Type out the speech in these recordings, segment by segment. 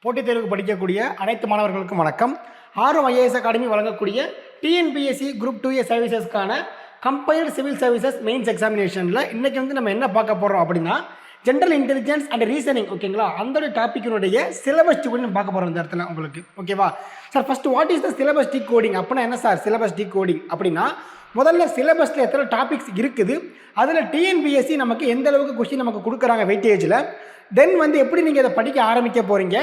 போட்டித் தேர்வுக்கு படிக்கக்கூடிய அனைத்து மாணவர்களுக்கும் வணக்கம். ஆர்வம் ஐஏஎஸ் அகாடமி வழங்கக்கூடிய டிஎன்பிஎஸ்சி குரூப் 2A சர்வீசஸ்க்கான கம்பைல்டு சிவில் சர்வீசஸ் மெயின்ஸ் எக்ஸாமினேஷனில் இன்றைக்கி வந்து நம்ம என்ன பார்க்க போகிறோம் அப்படின்னா ஜென்ரல் இன்டெலிஜென்ஸ் அண்ட் ரீசனிங். ஓகேங்களா, அந்த டாப்பிக்கினுடைய சிலபஸ் டிகோடிங் பார்க்க போகிறோம் இந்த இடத்துல உங்களுக்கு. ஓகேவா sir, first what is the syllabus decoding அப்படின்னா என்ன சார்? சிலபஸ் டிகோடிங் அப்படின்னா முதல்ல சிலபஸில் எத்தனை டாபிக்ஸ் இருக்குது, அதில் டிஎன்பிஎஸ்சி நமக்கு எந்த அளவுக்கு கொஸ்டின் நமக்கு கொடுக்குறாங்க வெயிட்டேஜில், தென் வந்து எப்படி நீங்கள் இதை படிக்க ஆரம்பிக்க போகிறீங்க,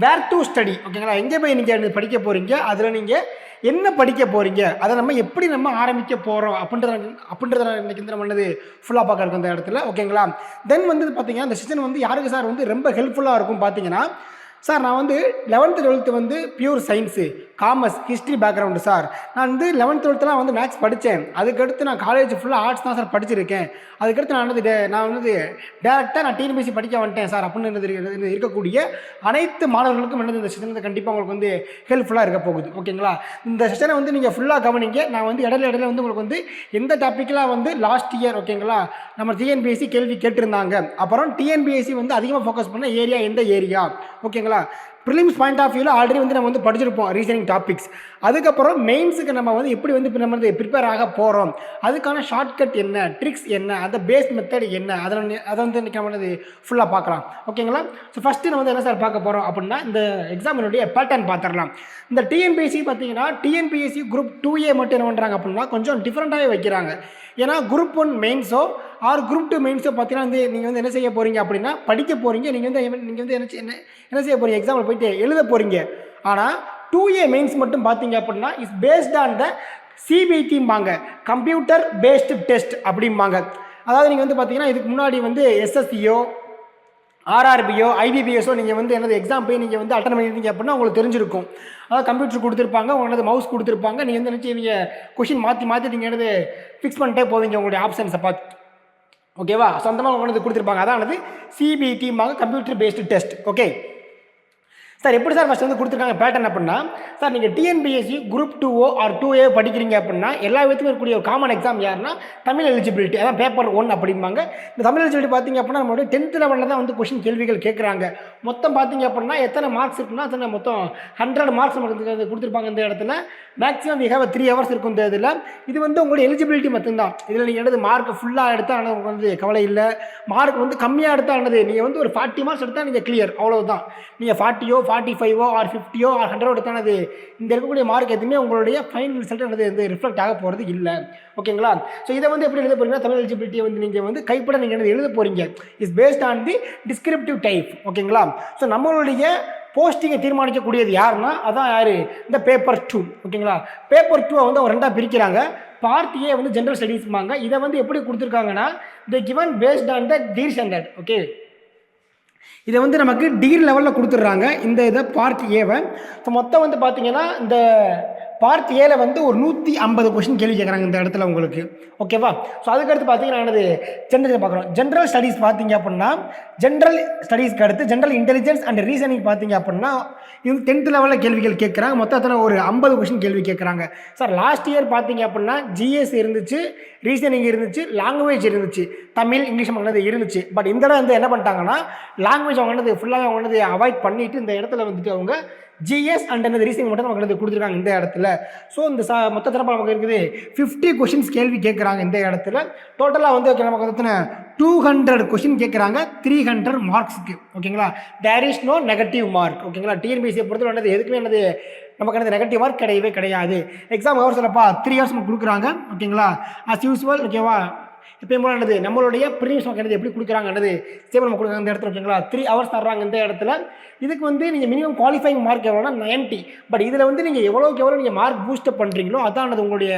வேர் டு ஸ்டடி. ஓகேங்களா, எங்கே போய் நீங்கள் படிக்க போகிறீங்க, அதில் நீங்கள் என்ன படிக்க போகிறீங்க, அதை நம்ம எப்படி நம்ம ஆரம்பிக்க போகிறோம் அப்படின்றத இன்றைக்கி நம்ம என்னது ஃபுல்லாக பார்க்க இருக்கும் இந்த இடத்துல. ஓகேங்களா, தென் வந்து பார்த்தீங்கன்னா இந்த செஷன் வந்து யாருக்கு சார் வந்து ரொம்ப ஹெல்ப்ஃபுல்லாக இருக்கும் பார்த்தீங்கன்னா, சார் நான் வந்து 11th 12th வந்து pure science, commerce, history background sir. நான் வந்து 11th 12thலாம் வந்து மேக்ஸ் படித்தேன். அதுக்கடுத்து நான் காலேஜ் ஃபுல்லாக ஆர்ட்ஸ் தான் சார் படிச்சிருக்கேன். அதுக்கடுத்து நான் வந்து டேரெக்டாக நான் டிஎன்பிஎஸ்சி படிக்க வந்துட்டேன் சார் அப்படின்னு இருக்கக்கூடிய அனைத்து மாணவர்களுக்கும் என்னது இந்த செஷன் கண்டிப்பாக உங்களுக்கு வந்து ஹெல்ப்ஃபுல்லாக இருக்க போகுது. ஓகேங்களா, இந்த செஷனை வந்து நீங்கள் ஃபுல்லாக கவனிங்க. நான் வந்து இடையில வந்து உங்களுக்கு வந்து எந்த டாப்பிக்கெலாம் வந்து லாஸ்ட் இயர் ஓகேங்களா நம்ம டிஎன்பிஎஸ்சி கேள்வி கேட்டிருந்தாங்க, அப்புறம் டிஎன்பிஎஸ்சி வந்து அதிகமாக ஃபோக்கஸ் பண்ண ஏரியா எந்த ஏரியா. ஓகேங்களா, ப்ரிலிம்ஸ் பாயிண்ட் ஆஃப் வியூவில் ஆல்ரெடி வந்து நம்ம வந்து படிச்சிருப்போம் ரீசனிங் டாபிக்ஸ். அதுக்கப்புறம் மெயின்ஸுக்கு நம்ம வந்து எப்படி வந்து நம்ம வந்து ப்ரிப்பேர் ஆக போகிறோம், அதுக்கான ஷார்ட்கட் என்ன, ட்ரிக்ஸ் என்ன, அந்த பேஸ் மெத்தட் என்ன, அதை வந்து இன்றைக்கி நம்ம வந்து ஃபுல்லாக பார்க்கலாம். ஓகேங்களா, ஸோ ஃபஸ்ட்டு நம்ம வந்து என்ன சார் பார்க்க போகிறோம் அப்படின்னா இந்த எக்ஸாமினுடைய பேட்டர்ன் பார்த்துடலாம். இந்த டிஎன்பிஎஸ்சி பார்த்தீங்கன்னா டிஎன்பிஎஸ்சி குரூப் 2A மட்டும் என்ன பண்ணுறாங்க அப்படின்னா கொஞ்சம் டிஃப்ரெண்ட்டாகவே வைக்கிறாங்க. ஏன்னா குரூப் 1 மெயின்ஸோ ஆர் குரூப் 2 மெயின்ஸோ பார்த்தீங்கன்னா வந்து நீங்கள் வந்து என்ன செய்ய போகிறீங்க அப்படின்னா படிக்க போகிறீங்க. நீங்கள் வந்து என்ன செய்ய போகிறீங்க, எக்ஸாம்பிள் போயிட்டு எழுத போகிறீங்க. ஆனால் 2A மெயின்ஸ் மட்டும் பார்த்தீங்க அப்படின்னா இஸ் பேஸ்ட் ஆன் த சிபிடிம்பாங்க, கம்ப்யூட்டர் பேஸ்டு டெஸ்ட் அப்படிம்பாங்க. அதாவது நீங்கள் வந்து பார்த்தீங்கன்னா இதுக்கு முன்னாடி வந்து எஸ்எஸ்சியோ ஆர்ஆர்பியோ ஐபிபிஎஸோ நீங்கள் வந்து என்னது எக்ஸாம் போய் நீங்கள் வந்து அட்டன் பண்ணியிருந்தீங்க அப்படின்னா உங்களுக்கு தெரிஞ்சிருக்கும். அதாவது கம்ப்யூட்டர் கொடுத்துருப்பாங்க, உங்களுக்கு மவுஸ் கொடுத்துருப்பாங்க, நீங்கள் வந்து நினச்சி நீங்கள் கொஷின் மாற்றி நீங்கள் என்னது ஃபிக்ஸ் பண்ணிட்டே போவீங்க உங்களுடைய ஆப்ஷன்ஸை பார்த்து. ஓகேவா, ஸோ அந்த மாதிரி உங்களுக்கு கொடுத்துருப்பாங்க. அதானது சிபிடிம்பாங்க, computer based test. Okay sir, எப்படி சார் ஃபஸ்ட் வந்து கொடுத்துருக்காங்க பேட்டர்ன் அப்படின்னா, சார் நீங்கள் TNPSC group 2O R 2A படிக்கிறீங்க அப்படின்னா எல்லா விதத்துக்கும் இருக்கக்கூடிய ஒரு காமன் எக்ஸாம் யாருன்னா தமிழ் எலிஜிபிலிட்டி, அதான் பேப்பர் 1 அப்படிம்பாங்க. இந்த தமிழ் எலிஜிபிலிட்டி பார்த்தீங்க அப்படின்னா நம்மளுடைய 10th லெவலில் தான் வந்து கொஷின் கேள்விகள் கேட்குறாங்க. மொத்தம் பார்த்தீங்க அப்படின்னா எத்தனை மார்க்ஸ் இருக்குன்னா அத்தனை மொத்தம் 100 மார்க்ஸ் நமக்கு கொடுத்துருப்பாங்க இந்த இடத்துல. மேக்ஸிமம் வி ஹேவ் 3 hours இருக்கும் இந்த இதில். இது வந்து உங்களுடைய எலிஜிபிலிட்டி மட்டும்தான். இதில் நீங்கள் எடுத்து மார்க் ஃபுல்லாக எடுத்தால் உங்களுக்கு வந்து கவலை இல்லை, மார்க் வந்து கம்மியாக எடுத்தால் நீங்கள் வந்து ஒரு 40 மார்க்ஸ் எடுத்தால் நீங்கள் கிளியர், அவ்வளோதான். நீங்கள் 40ஓ 45ஓ ஆர் 50ஓ ஆர் 100 எடுத்தானது இந்த இருக்கக்கூடிய மார்க் எதுவுமே உங்களுடைய ஃபைனல் ரிசல்ட் வந்து ரிஃப்ளெக்ட் ஆக போகிறது இல்லை. ஓகேங்களா, ஸோ இதை வந்து எப்படி எழுத போகிறீங்கன்னா தமிழ் எலிஜிபிலிட்டியை வந்து நீங்கள் வந்து கைப்பட நீங்கள் எழுத போகிறீங்க. Is based on the descriptive type. ஓகேங்களா, ஸோ நம்மளுடைய போஸ்டிங்கை தீர்மானிக்கக்கூடியது யாருன்னா அதான் யார், இந்த பேப்பர் 2. ஓகேங்களா, பேப்பர் 2 வந்து அவங்க 2ஆக பிரிக்கிறாங்க. பார்ட் A வந்து ஜென்ரல் ஸ்டடீஸ்பாங்க. இதை வந்து எப்படி கொடுத்துருக்காங்கன்னா தி given paste on the degree standard. Okay, இதை வந்து நமக்கு டிகிரி லெவலில் கொடுத்துட்றாங்க இந்த இதை பார்ட் ஏவை. ஸோ மொத்தம் வந்து பார்த்தீங்கன்னா இந்த பார்ட் ஏல வந்து ஒரு 150 கொஸ்டின் கேள்வி கேட்குறாங்க இந்த இடத்துல உங்களுக்கு. ஓகேவா, ஸோ அதுக்கடுத்து பார்த்தீங்கன்னா என்னது ஜென்ரல் பார்க்குறோம். ஜென்ரல் ஸ்டடீஸ் பார்த்தீங்க அப்படின்னா ஜென்ரல் ஸ்டடீஸ்க்கு அடுத்து ஜென்ரல் இன்டெலிஜென்ஸ் அண்ட் ரீசனிங் பார்த்தீங்க அப்படின்னா இது 10th லெவலில் கேள்விகள் கேட்குறாங்க. மொத்தத்தில் ஒரு 50 கொஸ்டின் கேள்வி கேட்குறாங்க. சார் லாஸ்ட் இயர் பார்த்தீங்க அப்படின்னா ஜிஎஸ் இருந்துச்சு, ரீசனிங் இருந்துச்சு, லாங்குவேஜ் இருந்துச்சு, தமிழ் இங்கிலீஷ் அவங்க இருந்துச்சு. பட் இந்த இடம் வந்து என்ன பண்ணிட்டாங்கன்னா லாங்குவேஜ் அவங்க ஃபுல்லாக அவங்க அவாய்ட் பண்ணிவிட்டு இந்த இடத்துல வந்துட்டு அவங்க ஜிஎஸ் அண்ட் அந்த ரீசனிங் மட்டும் நமக்கு கொடுத்துருக்காங்க இந்த இடத்துல. ஸோ இந்த மொத்தத்தில் நமக்கு இருக்குது 50 கொஷின்ஸ் கேள்வி கேட்குறாங்க இந்த இடத்துல. டோட்டலாக வந்து நமக்கு வந்து 200 கொஷின் கேட்குறாங்க 300 மார்க்ஸுக்கு. ஓகேங்களா, there is no negative mark. ஓகேங்களா, டிஎன்பிஎஸ்சியை பொறுத்தவரை என்னது எதுக்குமே என்னது நமக்கு என்னது நெகட்டிவ் மார்க் கிடையவே கிடையாது. எக்ஸாம் ஹவர்ஸ் இல்லைப்பா 3 hours நமக்கு கொடுக்குறாங்க. ஓகேங்களா, அஸ் யூஸ்வல். ஓகேவா, எப்பயும் போல என்னது நம்மளுடைய ப்ரீவியஸ் மார்க் என்னது எப்படி கொடுக்குறாங்கன்றது சேம் நம்ம கொடுக்குறாங்க இந்த இடத்துல. ஓகேங்களா, 3 hours தர்றாங்க இந்த இடத்துல. இதுக்கு வந்து நீங்கள் மினிமம் குவாலிஃபைங் மார்க் எவ்வளோனா 90. பட் இதில் வந்து நீங்கள் எவ்வளோக்கு எவ்வளோ நீங்கள் மார்க் பூஸ்டப் பண்ணுறீங்களோ அதானது உங்களுடைய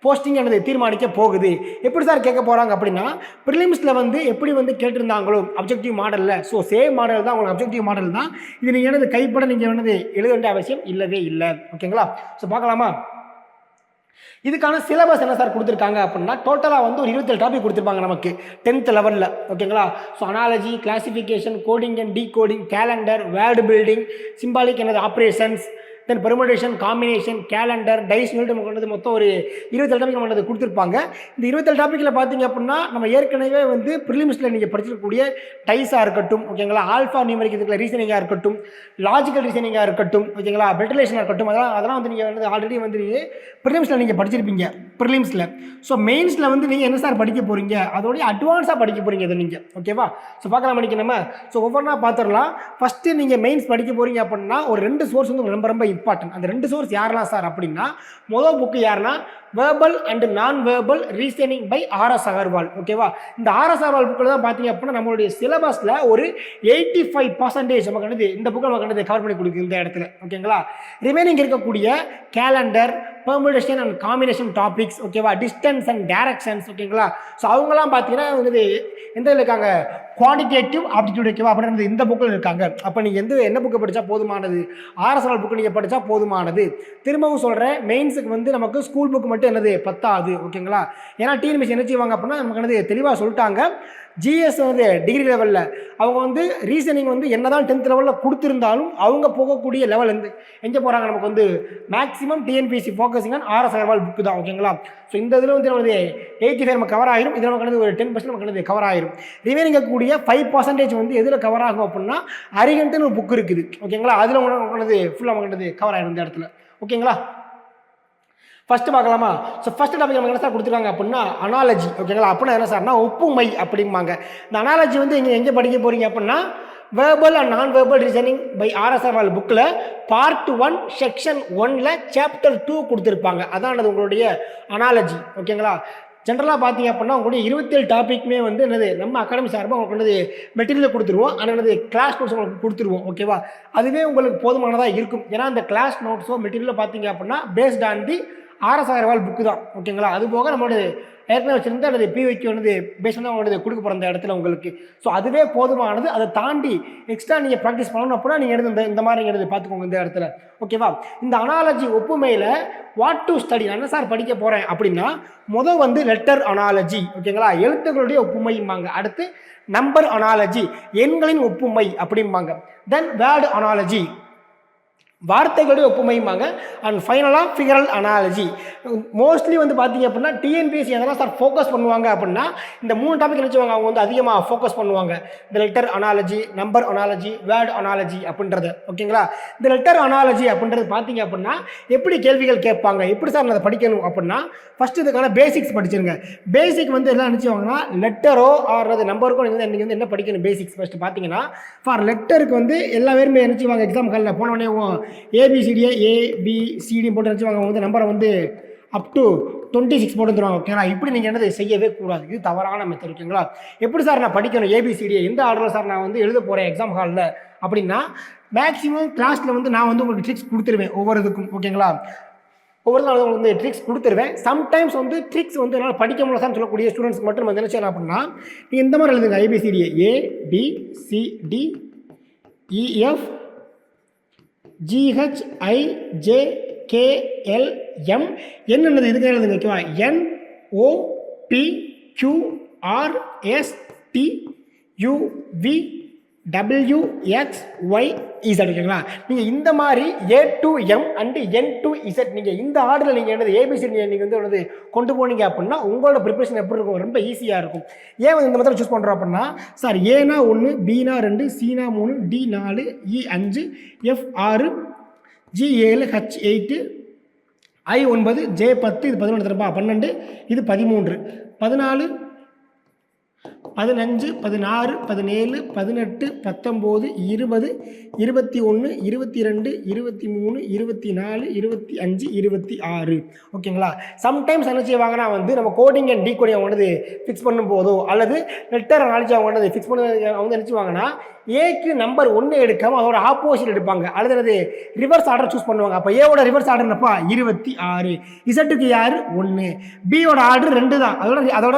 போஸ்டிங் என்னது தீர்மானிக்க போகுது. எப்படி சார் கேட்க போகிறாங்க அப்படின்னா ப்ரிலிம்ஸில் வந்து எப்படி வந்து கேட்டிருந்தாங்களோ அப்ஜெக்டிவ் மாடலில், ஸோ சேம் மாடல் தான் உங்களுக்கு அப்ஜெக்டிவ் மாடல் தான். இது நீங்கள் என்னது கைப்பட நீங்கள் என்னது எழுத வேண்டிய அவசியம் இல்லவே இல்லை. ஓகேங்களா, ஸோ பார்க்கலாமா இதுக்கான சிலபஸ் என்ன சார் கொடுத்துருக்காங்க அப்படின்னா டோட்டலாக வந்து ஒரு 27 டாபிக் கொடுத்துருப்பாங்க நமக்கு 10th லெவலில். ஓகேங்களா, so analogy, classification, coding and decoding, calendar, word building, symbolic என்னது ஆப்ரேஷன்ஸ், தென் பெர்முடேஷன், காம்பினேஷன், கேலண்டர், டைஸ் சொல்லிட்டு நமக்கு வந்து மொத்தம் ஒரு 27 டாபிக் நம்ம வந்து கொடுத்துருப்பாங்க. இந்த 27 டாப்பிக்கில் பார்த்தீங்க அப்படின்னா நம்ம ஏற்கனவே வந்து ப்ரிலிம்ஸில் நீங்கள் படிச்சிருக்கக்கூடிய டைஸாக இருக்கட்டும், ஓகேங்களா, ஆல்ஃபா நியூமெரிக் இருக்கிற ரீசனிங்காக இருக்கட்டும், லாஜிக்கல் ரீசனிங்காக இருக்கட்டும், ஓகேங்களா, பெல்டலேஷனாக இருக்கட்டும், அதெல்லாம் வந்து நீங்கள் வந்து ஆல்ரெடி வந்து ப்ரிலிம்ஸில் நீங்கள் படிச்சிருப்பீங்க ப்ரிலிம்ஸில். ஸோ மெயின்ஸில் வந்து நீங்கள் என்ன சார் படிக்க போகிறீங்க, அதோடய அட்வான்ஸாக படிக்க போகிறீங்க இதை நீங்கள், ஓகேவா. ஸோ பார்க்கலாம் படிக்க நம்ம. ஸோ ஒவ்வொன்றா பார்த்துடலாம். ஃபஸ்ட்டு நீங்கள் மெயின்ஸ் படிக்க போகிறீங்க அப்படின்னா ஒரு 2 சோர்ஸ் வந்து ரொம்ப ரொம்ப இம்பார்ட்டன்ட். அந்த 2 சோர்ஸ் யாரெல்லாம் சார் அப்படின்னா, முதல் புக்கு யாருன்னா verbal and non verbal reasoning by RS Agarwal, ஓகேவா. இந்த ஆர்எஸ் அகர்வால் புக்கில் தான் பார்த்தீங்க அப்படின்னா நம்மளுடைய சிலபஸில் ஒரு 85% நமக்கு வந்து இந்த புக்கை நமக்கு வந்து கவர் பண்ணி கொடுக்குது இந்த இடத்துல, ஓகேங்களா. ரிமைனிங் இருக்கக்கூடிய calendar, permutation and combination topics, ஓகேவா, டிஸ்டன்ஸ் அண்ட் டைரக்ஷன்ஸ், ஓகேங்களா. ஸோ அவங்களாம் பார்த்தீங்கன்னா வந்து எந்த இருக்காங்க, குவான்டிடேட்டிவ் ஆப்டிடியூட், ஓகேவா, அப்படின்றது இந்த புக்கில் இருக்காங்க. அப்போ நீங்கள் என்ன புக்கை படித்தா போதுமானது, ஆர்எஸ்ஆர் புக்கு நீங்கள் படித்தா போதுமானது. திரும்பவும் சொல்கிறேன், மெயின்ஸுக்கு வந்து நமக்கு ஸ்கூல் புக்கு மட்டும் என்னது பத்தாது, ஓகேங்களா. ஏன்னா டிஎன்பிஎஸ்சி என்ன செய்வாங்க அப்படின்னா நமக்கு என்னது தெளிவாக சொல்லிட்டாங்க. ஜிஎஸ் வந்து டிகிரி லெவலில் அவங்க வந்து ரீசனிங் வந்து என்ன தான் 10th லெவலில் கொடுத்துருந்தாலும் அவங்க போகக்கூடிய லெவல் வந்து எங்கே போகிறாங்க, நமக்கு வந்து maximum TNPSC focusing on RS Agarwal book தான், ஓகேங்களா. ஸோ இந்த இதில் வந்து நமக்கு 85 நம்ம கவர் ஆயிரும். இதில் நமக்கு வந்து ஒரு 10% நமக்கு வந்து கவர் ஆயிரும். ரிமைனிங் கூடிய 5% வந்து எதில் கவர் ஆகும் அப்படின்னா அரிகண்ட்னு ஒரு புக் இருக்குது, ஓகேங்களா. அதில் உங்களுக்கு ஃபுல்லாக நமக்கு கவர் ஆயிரும் இந்த இடத்துல, ஓகேங்களா. ஃபஸ்ட்டு பார்க்கலாமா. ஸோ ஃபஸ்ட்டு டாபிக் நமக்கு என்ன சார் கொடுத்துருக்காங்க அப்படின்னா அனாலஜி, ஓகேங்களா. அப்படின்னா என்ன சார்னா ஒப்புமை அப்படிம்பாங்க. இந்த அனாலஜி வந்து எங்கே படிக்க போகிறீங்க அப்படின்னா verbal and non verbal reasoning by RS Agarwal புக்கில் பார்ட் 1 செக்ஷன் 1ல் சாப்டர் 2 கொடுத்துருப்பாங்க. அதானது உங்களுடைய அனாலஜி, ஓகேங்களா. ஜென்ரலாக பார்த்தீங்க அப்படின்னா உங்களுடைய 27 டாப்பிக்குமே வந்து என்னது நம்ம அகாடமி சார்பாக உங்களுக்கு வந்து மெட்டீரியல் கொடுத்துருவோம். ஆனால் என்னது கிளாஸ் நோட்ஸ் உங்களுக்கு கொடுத்துருவோம், ஓகேவா. அதுவே உங்களுக்கு போதுமானதாக இருக்கும். ஏன்னா அந்த கிளாஸ் நோட்ஸோ மெட்டீரியலோ பார்த்தீங்க அப்படின்னா based on the RS Agarwal book தான், ஓகேங்களா. அது போக நம்மளோட ஏற்கனவே வச்சுருந்தா அது பிவைக்கு வந்து பேஸ்ட் தான் அவங்களோட கொடுக்க போகிற அந்த இடத்துல உங்களுக்கு. ஸோ அதுவே போதுமானது. அதை தாண்டி எக்ஸ்ட்ரா நீங்கள் ப்ராக்டிஸ் பண்ணணும் அப்படின்னா நீங்கள் எடுத்து இந்த மாதிரி எடுத்து பார்த்துக்கோங்க இந்த இடத்துல, ஓகேவா. இந்த அனாலஜி ஒப்புமையில் வாட் டு ஸ்டடி என்ன சார் படிக்க போகிறேன் அப்படின்னா வந்து லெட்டர் அனாலஜி, ஓகேங்களா, எழுத்துக்களுடைய ஒப்புமைம்பாங்க. அடுத்து நம்பர் அனாலஜி, எண்களின் ஒப்புமை அப்படிம்பாங்க. தென் வேர்டு அனாலஜி, வார்த்தைகளுடைய ஒப்புமைம்பாங்க. அண்ட் ஃபைனலாக ஃபிகரல் அனாலஜி. மோஸ்ட்லி வந்து பார்த்தீங்க அப்படின்னா டிஎன்பிஎஸ்சி எதனா சார் ஃபோக்கஸ் பண்ணுவாங்க அப்படின்னா இந்த 3 டாபிக் நினச்சிவாங்க அவங்க வந்து அதிகமாக ஃபோக்கஸ் பண்ணுவாங்க. இந்த letter analogy, number analogy, word analogy அப்படின்றது, ஓகேங்களா. இந்த லெட்டர் அனாலஜி அப்படின்றது பார்த்தீங்க அப்படின்னா எப்படி கேள்விகள் கேட்பாங்க, எப்படி சார் அதை படிக்கணும் அப்படின்னா ஃபஸ்ட்டு இதுக்கான பேசிக்ஸ் படிச்சிருங்க. பேசிக் வந்து எல்லாம் நினச்சிவாங்கன்னா லெட்டரோ ஆடுறது நம்பருக்கோ நீங்கள் வந்து என்ன படிக்கணும் பேசிக்ஸ் ஃபஸ்ட்டு பார்த்தீங்கன்னா ஃபார் லெட்டருக்கு வந்து எல்லா பேருமே நினச்சிவாங்க எக்ஸாம் காலில் போனோடனே ஏபிசிடியை ஏபிசிடி போட்டு நினச்சிவாங்க வந்து நம்பரை வந்து அப் டு 26 போட்டு வந்துடுவாங்க, ஓகேங்களா. இப்படி நீங்கள் என்னது செய்யவே கூடாது. இது தவறான மெத்தட், ஓகேங்களா. எப்படி சார் நான் படிக்கணும் ஏபிசிடியை, எந்த ஆர்டரில் சார் நான் வந்து எழுத போகிறேன் எக்ஸாம் ஹாலில் அப்படின்னா மேக்ஸிமம் கிளாஸில் வந்து நான் வந்து உங்களுக்கு ட்ரிக்ஸ் கொடுத்துருவேன் ஒவ்வொரு இதுக்கும், ஓகேங்களா. ஒவ்வொரு நாள் உங்களுக்கு வந்து ட்ரிக்ஸ் கொடுத்துருவேன். சம்டைம்ஸ் வந்து ட்ரிக்ஸ் வந்து என்னால் படிக்க முடியலன்னு சொல்லக்கூடிய ஸ்டூடெண்ட்ஸ்க்கு மட்டும் நம்ம என்ன செய்யலாம் அப்படின்னா நீங்கள் இந்த மாதிரி எழுதுங்க ஏபிசிடியை ஏபிசிடி இஎஃப் GHIJKLM என்னது இதுக்கு எழுதுங்க, ஓகேவா. NOPQRSTUVWXYZ, ஓகேங்களா. நீங்கள் இந்த மாதிரி A to M and N to Z நீங்கள் இந்த ஆர்டரில் நீங்கள் என்னது ஏபிசிடி நீங்கள் வந்து என்னது கொண்டு போனீங்க அப்படின்னா உங்களோட ப்ரிப்பரேஷன் எப்படி இருக்கும், ரொம்ப ஈஸியாக இருக்கும். ஏன் வந்து இந்த மாதிரி சூஸ் பண்ணுறோம் அப்படின்னா சார் ஏனா 1, பீனா 2, சீனா 3, டி 4, இ 5, எஃப் 6, ஜி 7, ஹச் 8, ஐ 9, ஜே 10, இது 11 தரப்பா 12, இது 13, 14, 15, 16, 17, 18, 19, 20, 21, 22, 23, 24, 25, 26, ஓகேங்களா. சம்டைம்ஸ் என்ன செய்வாங்கன்னா வந்து நம்ம கோடிங் அண்ட் டீகோடிங் அவங்க வந்து ஃபிக்ஸ் பண்ணும் போதோ அல்லது லெட்டர் அனாலிசி அவங்க வந்து ஃபிக்ஸ் பண்ண அவங்க நினச்சிவாங்கன்னா ஏக்கு நம்பர் 1 எடுக்காமல் அதோட ஆப்போசிட் எடுப்பாங்க, அல்லது ரிவர்ஸ் ஆர்டர் சூஸ் பண்ணுவாங்க. அப்போ ஏவோட ரிவர்ஸ் ஆர்டர்னப்பா 26, இசட்டுக்கு யார் 1, பியோட ஆர்டர் 2 தான், அதோட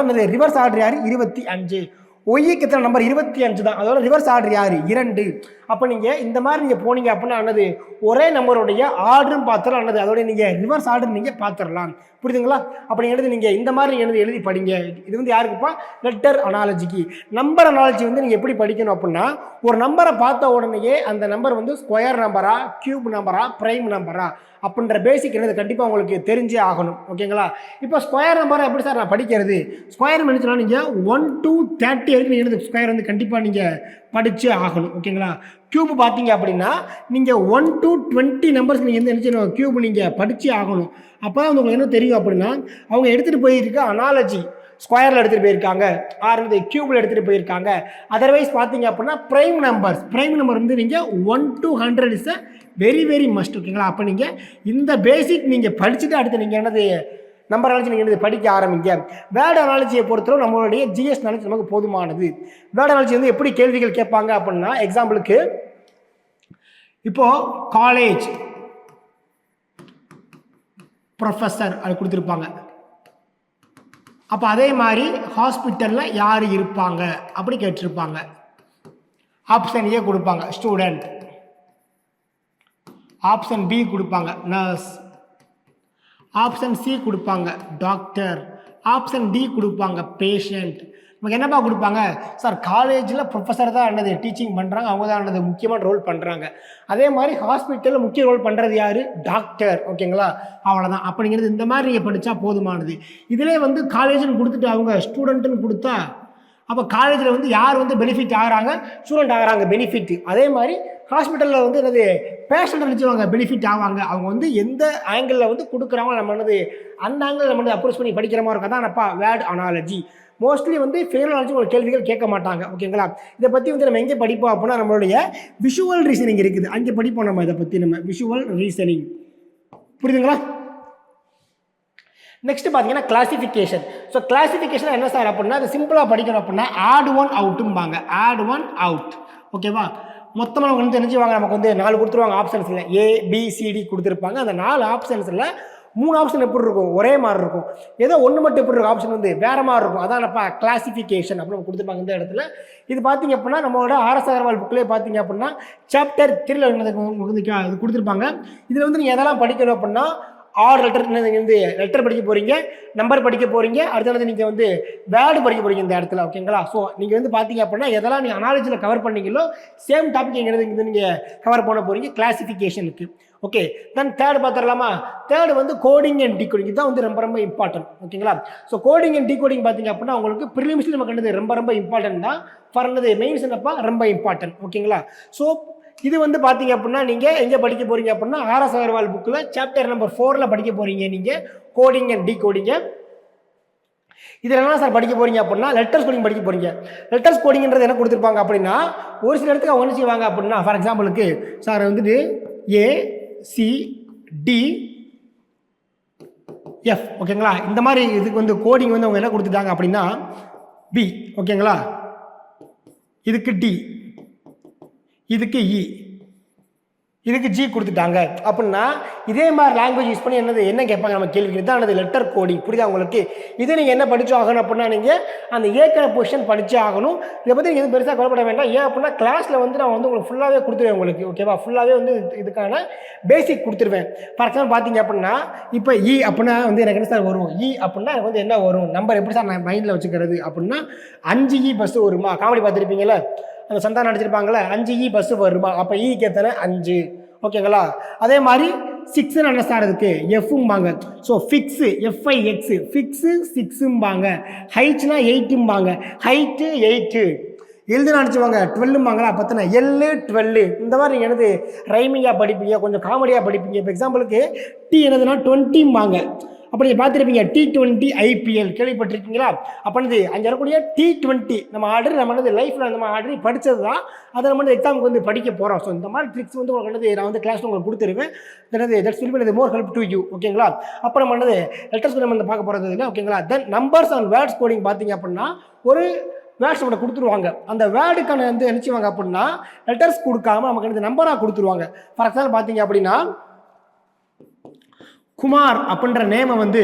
ரிவர்ஸ் ஆர்டர் யார் 25, ஒய்க்கு எத்தனை நம்பர் 25 தான், அதோட ரிவர்ஸ் ஆர்டர் யார் 2. அப்போ நீங்கள் இந்த மாதிரி நீங்கள் போனீங்க அப்படின்னா என்னது ஒரே நம்பருடைய ஆர்டரும் பார்த்துடலாம், என்னது அதோடைய நீங்கள் ரிவர்ஸ் ஆர்டர் நீங்கள் பார்த்துடலாம். புரியுதுங்களா? அப்போ நீங்கள் நீங்கள் இந்த மாதிரி நீங்கள் எழுதி படிங்க. இது வந்து யாருக்குப்பா? லெட்டர் அனாலஜிக்கு. நம்பர் அனாலஜி வந்து நீங்கள் எப்படி படிக்கணும் அப்படின்னா, ஒரு நம்பரை பார்த்த உடனேயே அந்த நம்பர் வந்து ஸ்கொயர் நம்பரா, கியூப் நம்பரா, பிரைம் நம்பரா அப்படின்ற பேசிக் என்னது கண்டிப்பாக உங்களுக்கு தெரிஞ்சே ஆகணும். ஓகேங்களா? இப்போ ஸ்கொயர் நம்பரை எப்படி சார் நான் படிக்கிறது? ஸ்கொயர் நினச்சினா நீங்கள் 1 to 30 வரைக்கும் நீங்கள் ஸ்கொயர் வந்து கண்டிப்பாக நீங்கள் படித்தே ஆகணும். ஓகேங்களா? கியூப் பார்த்தீங்க அப்படின்னா நீங்கள் 1 to 20 நம்பர்ஸ் நீங்கள் எந்த நினச்சிடணும் கியூப் நீங்கள் படித்தே ஆகணும். அப்போ தான் உங்களுக்கு என்ன தெரியும் அப்படின்னா, அவங்க எடுத்துகிட்டு போயிருக்க அனாலஜி ஸ்கொயரில் எடுத்துகிட்டு போயிருக்காங்க, ஆறு கியூபில் எடுத்துகிட்டு போயிருக்காங்க. அதர்வைஸ் பார்த்தீங்க அப்படின்னா ப்ரைம் நம்பர் வந்து நீங்கள் 1 to 100 is a very very must. ஓகேங்களா? அப்போ நீங்கள் இந்த பேசிக் நீங்கள் படிச்சுட்டு அடுத்து நீங்கள் என்னது நம்பர் அனாலஜி நீங்கள் என்னது படிக்க ஆரம்பிங்க. வேர்ட் அனாலஜியை பொறுத்தவரை நம்மளுடைய ஜிஎஸ் நாலேஜ் நமக்கு போதுமானது. வேர்ட் அனாலஜி வந்து எப்படி கேள்விகள் கேட்பாங்க அப்படின்னா, எக்ஸாம்பிளுக்கு இப்போது காலேஜ் ப்ரொஃபஸர் அது கொடுத்துருப்பாங்க. அப்போ அதே மாதிரி ஹாஸ்பிட்டலில் யார் இருப்பாங்க அப்படி கேட்டிருப்பாங்க. ஆப்ஷன் ஏ கொடுப்பாங்க ஸ்டூடெண்ட், ஆப்ஷன் பி கொடுப்பாங்க நர்ஸ், ஆப்ஷன் சி கொடுப்பாங்க டாக்டர், ஆப்ஷன் டி கொடுப்பாங்க பேஷண்ட். நமக்கு என்னப்பா கொடுப்பாங்க? சார் காலேஜில் ப்ரொஃபஸர் தான் என்னது டீச்சிங் பண்ணுறாங்க, அவங்க தான் என்னது முக்கியமான ரோல் பண்ணுறாங்க. அதே மாதிரி ஹாஸ்பிட்டலில் முக்கிய ரோல் பண்ணுறது யார்? டாக்டர். ஓகேங்களா? அவ்வளோதான். அப்படிங்கிறது இந்த மாதிரி நீங்கள் படித்தா போதுமானது. இதிலே வந்து காலேஜ்னு கொடுத்துட்டு அவங்க ஸ்டூடெண்ட்டுன்னு கொடுத்தா அப்போ காலேஜில் வந்து யார் வந்து பெனிஃபிட் ஆகிறாங்க? ஸ்டூடெண்ட் ஆகிறாங்க பெனிஃபிட். அதே மாதிரி ஹாஸ்பிட்டலில் வந்து என்னது பேஷண்ட் நினச்சிவாங்க பெனிஃபிட் ஆவாங்க. அவங்க வந்து எந்த ஆங்கிளில் வந்து கொடுக்குறாங்களோ நம்ம என்னது அந்த ஆங்கிள் நம்ம வந்து அப்ரோச் பண்ணி படிக்கிற மாதிரி இருக்கா தான் அப்பா வேர்ட் அனாலஜி. மோஸ்ட்லி வந்து ஃபெயில் அனாலஜி உங்களுக்கு கேள்விகள் கேட்க மாட்டாங்க. ஓகேங்களா? இதை பற்றி வந்து நம்ம எங்கே படிப்போம் அப்படின்னா நம்மளுடைய விஷுவல் ரீசனிங் இருக்குது, அங்கே படிப்போம் நம்ம இதை பற்றி. நம்ம விஷுவல் ரீசனிங் புரியுதுங்களா? நெக்ஸ்ட் பார்த்தீங்கன்னா கிளாசிஃபிகேஷன். ஸோ கிளாசிஃபிகேஷன் என்ன சார் அப்படின்னா, அது சிம்பிளாக படிக்கணும் அப்படின்னா ஆட் ஒன் அவுட்டும்பாங்க. Odd one out. ஓகேவா? மொத்தமாக அவங்க வந்து தெரிஞ்சுவாங்க. நமக்கு வந்து 4 கொடுத்துருவாங்க ஆப்ஷன்ஸில், ABCD கொடுத்துருப்பாங்க. அந்த 4 ஆப்ஷன்ஸில் 3 ஆப்ஷன் எப்படி இருக்கும்? ஒரே மாதிரி இருக்கும். ஏதோ ஒன்று மட்டும் எப்படி இருக்கும்? ஆப்ஷன் வந்து வேறு மாதிரி இருக்கும். அதானப்பா கிளாசிஃபிகேஷன் அப்படின்னு கொடுத்துருப்பாங்க இந்த இடத்துல. இது பார்த்தீங்க அப்படின்னா நம்மளோட RS அகர்வால் புக்கிலே பார்த்தீங்க அப்படின்னா சாப்டர் 3 இது கொடுத்துருப்பாங்க. இதில் வந்து நீங்கள் எதெல்லாம் படிக்கணும் அப்படின்னா, 6 லெட்டர் வந்து லெட்டர் படிக்க போகிறீங்க, நம்பர் படிக்க போகிறீங்க, அடுத்தது நீங்கள் வந்து வேர்டு படிக்க போகிறீங்க இந்த இடத்துல. ஓகேங்களா? ஸோ நீங்கள் வந்து பார்த்தீங்க அப்படின்னா எதெல்லாம் நீங்கள் அனாலஜியில் கவர் பண்ணீங்களோ சேம் டாபிக் எங்கே நீங்கள் கவர் பண்ண போகிறீங்க கிளாசிஃபிகேஷனுக்கு. ஓகே, தென் தேர்ட் பார்த்துடலாமா? தேர்டு வந்து கோடிங் அண்ட் டிகோடிங். இதுதான் வந்து ரொம்ப ரொம்ப இம்பார்ட்டன்ட். ஓகேங்களா? ஸோ கோடிங் அண்ட் டிகோடிங் பார்த்தீங்க அப்படின்னா உங்களுக்கு ப்ரிலிம்ஸ்ல நமக்கு என்னது ரொம்ப ரொம்ப இம்பார்ட்டன்ட் தான். ஃபார் என்னது மெயின்ஸ் என்னப்பா ரொம்ப இம்பார்ட்டன்ட். ஓகேங்களா? ஸோ இது வந்து பார்த்தீங்க அப்படின்னா நீங்கள் எங்கே படிக்க போகிறீங்க அப்படின்னா RS அகர்வால் புக்கில் சாப்டர் நம்பர் 4 படிக்க போகிறீங்க நீங்கள் கோடிங் அண்ட் டிகோடிங்க. இதில் என்ன சார் படிக்க போகிறீங்க அப்படின்னா லெட்டர்ஸ் கோடிங் படிக்க போகிறீங்க. லெட்டர்ஸ் கோடிங்கிறது என்ன கொடுத்துருப்பாங்க அப்படின்னா, ஒரு சில இடத்துக்கு அவங்க என்ன செய்வாங்க அப்படின்னா, ஃபார் எக்ஸாம்பிளுக்கு சார் வந்துட்டு ACDF. ஓகேங்களா? இந்த மாதிரி இதுக்கு வந்து கோடிங் வந்து அவங்க என்ன கொடுத்துட்டாங்க அப்படின்னா B. ஓகேங்களா? இதுக்கு D, இதுக்கு E, இதுக்கு G கொடுத்துட்டாங்க அப்படின்னா இதே மாதிரி லாங்குவேஜ் யூஸ் பண்ணி என்ன கேட்பாங்க நம்ம கேள்வி தான் என்னது லெட்டர் கோடிங். புரியுதா உங்களுக்கு? இதை நீங்கள் என்ன படிச்சு ஆகணும் அப்படின்னா நீங்கள் அந்த ஏற்கன பொசிஷன் படிச்சு ஆகணும். இதை பற்றி நீங்கள் எதுவும் பெருசாக கவலைப்பட வேண்டாம். ஏன் அப்படின்னா கிளாஸில் வந்து நான் வந்து உங்களுக்கு ஃபுல்லாகவே கொடுத்துருவேன் உங்களுக்கு. ஓகேவா? ஃபுல்லாகவே வந்து இதுக்கான பேசிக் கொடுத்துருவேன். ஃபார் எக்ஸாம்பிள் பார்த்தீங்க அப்படின்னா இப்போ E அப்படின்னா வந்து எனக்கு என்ன சார் வரும்? E அப்படின்னா எனக்கு வந்து என்ன வரும்? நம்பர் எப்படி சார் நான் மைண்டில் வச்சுக்கிறது அப்படின்னா 5E பஸ் வருமா? காமெடி பார்த்துருப்பீங்களா? அந்த சந்தானம் நடிச்சிருப்பாங்களே 5E பஸ் வருமா? அப்போ ஈக்கு எத்தனை? 5. ஓகேங்களா? அதே மாதிரி 6 என்ன சார் இருக்கு? Fம்பாங்க. ஸோ ஃபிக்ஸு FIX ஃபிக்ஸு 6ம்பாங்க. ஹைட்னா 8ம்பாங்க. ஹைட்டு 8 எழுதுனா நினச்சிவாங்க 12ம்பாங்களா? பத்தின L12. இந்த மாதிரி நீங்கள் என்னது ரைமிங்காக படிப்பீங்க, கொஞ்சம் காமெடியாக படிப்பீங்க. இப்போ எக்ஸாம்பிளுக்கு T என்னதுன்னா 20ம்பாங்க. அப்போ நீங்கள் பார்த்துருப்பீங்க T20 IPL கேள்விப்பட்டிருக்கீங்களா? அப்போது அங்கே வரக்கூடிய T20 நம்ம ஆல்ரெடி நம்ம வந்து லைஃப்பில் நம்ம ஆல்ரெடி படித்தது தான். அதை நம்ம வந்து எக்ஸாமுக்கு வந்து படிக்க போகிறோம். ஸோ இந்த மாதிரி ட்ரிக்ஸ் வந்து உங்களுக்கு நான் வந்து கிளாஸில் உங்களுக்கு கொடுத்துருவேன். That's will be more help to you. ஓகேங்களா? அப்புறம் நம்ம வந்து லெட்டர்ஸ் நம்ம வந்து பார்க்க போகிறது இல்லை. ஓகேங்களா? தென் நம்பர்ஸ் அண்ட் வேர்ட்ஸ் கோடிங் பார்த்தீங்க அப்படின்னா ஒரு வேர்ட்ஸ் நம்ம கொடுத்துருவாங்க. அந்த வேர்டுக்கான வந்து நினச்சிவாங்க அப்படின்னா லெட்டர்ஸ் கொடுக்காம நமக்கு வந்து நம்பராக கொடுத்துருவாங்க. ஃபார் எக்ஸாம்பிள் பார்த்தீங்க அப்படின்னா குமார் அப்படின்ற நேமை வந்து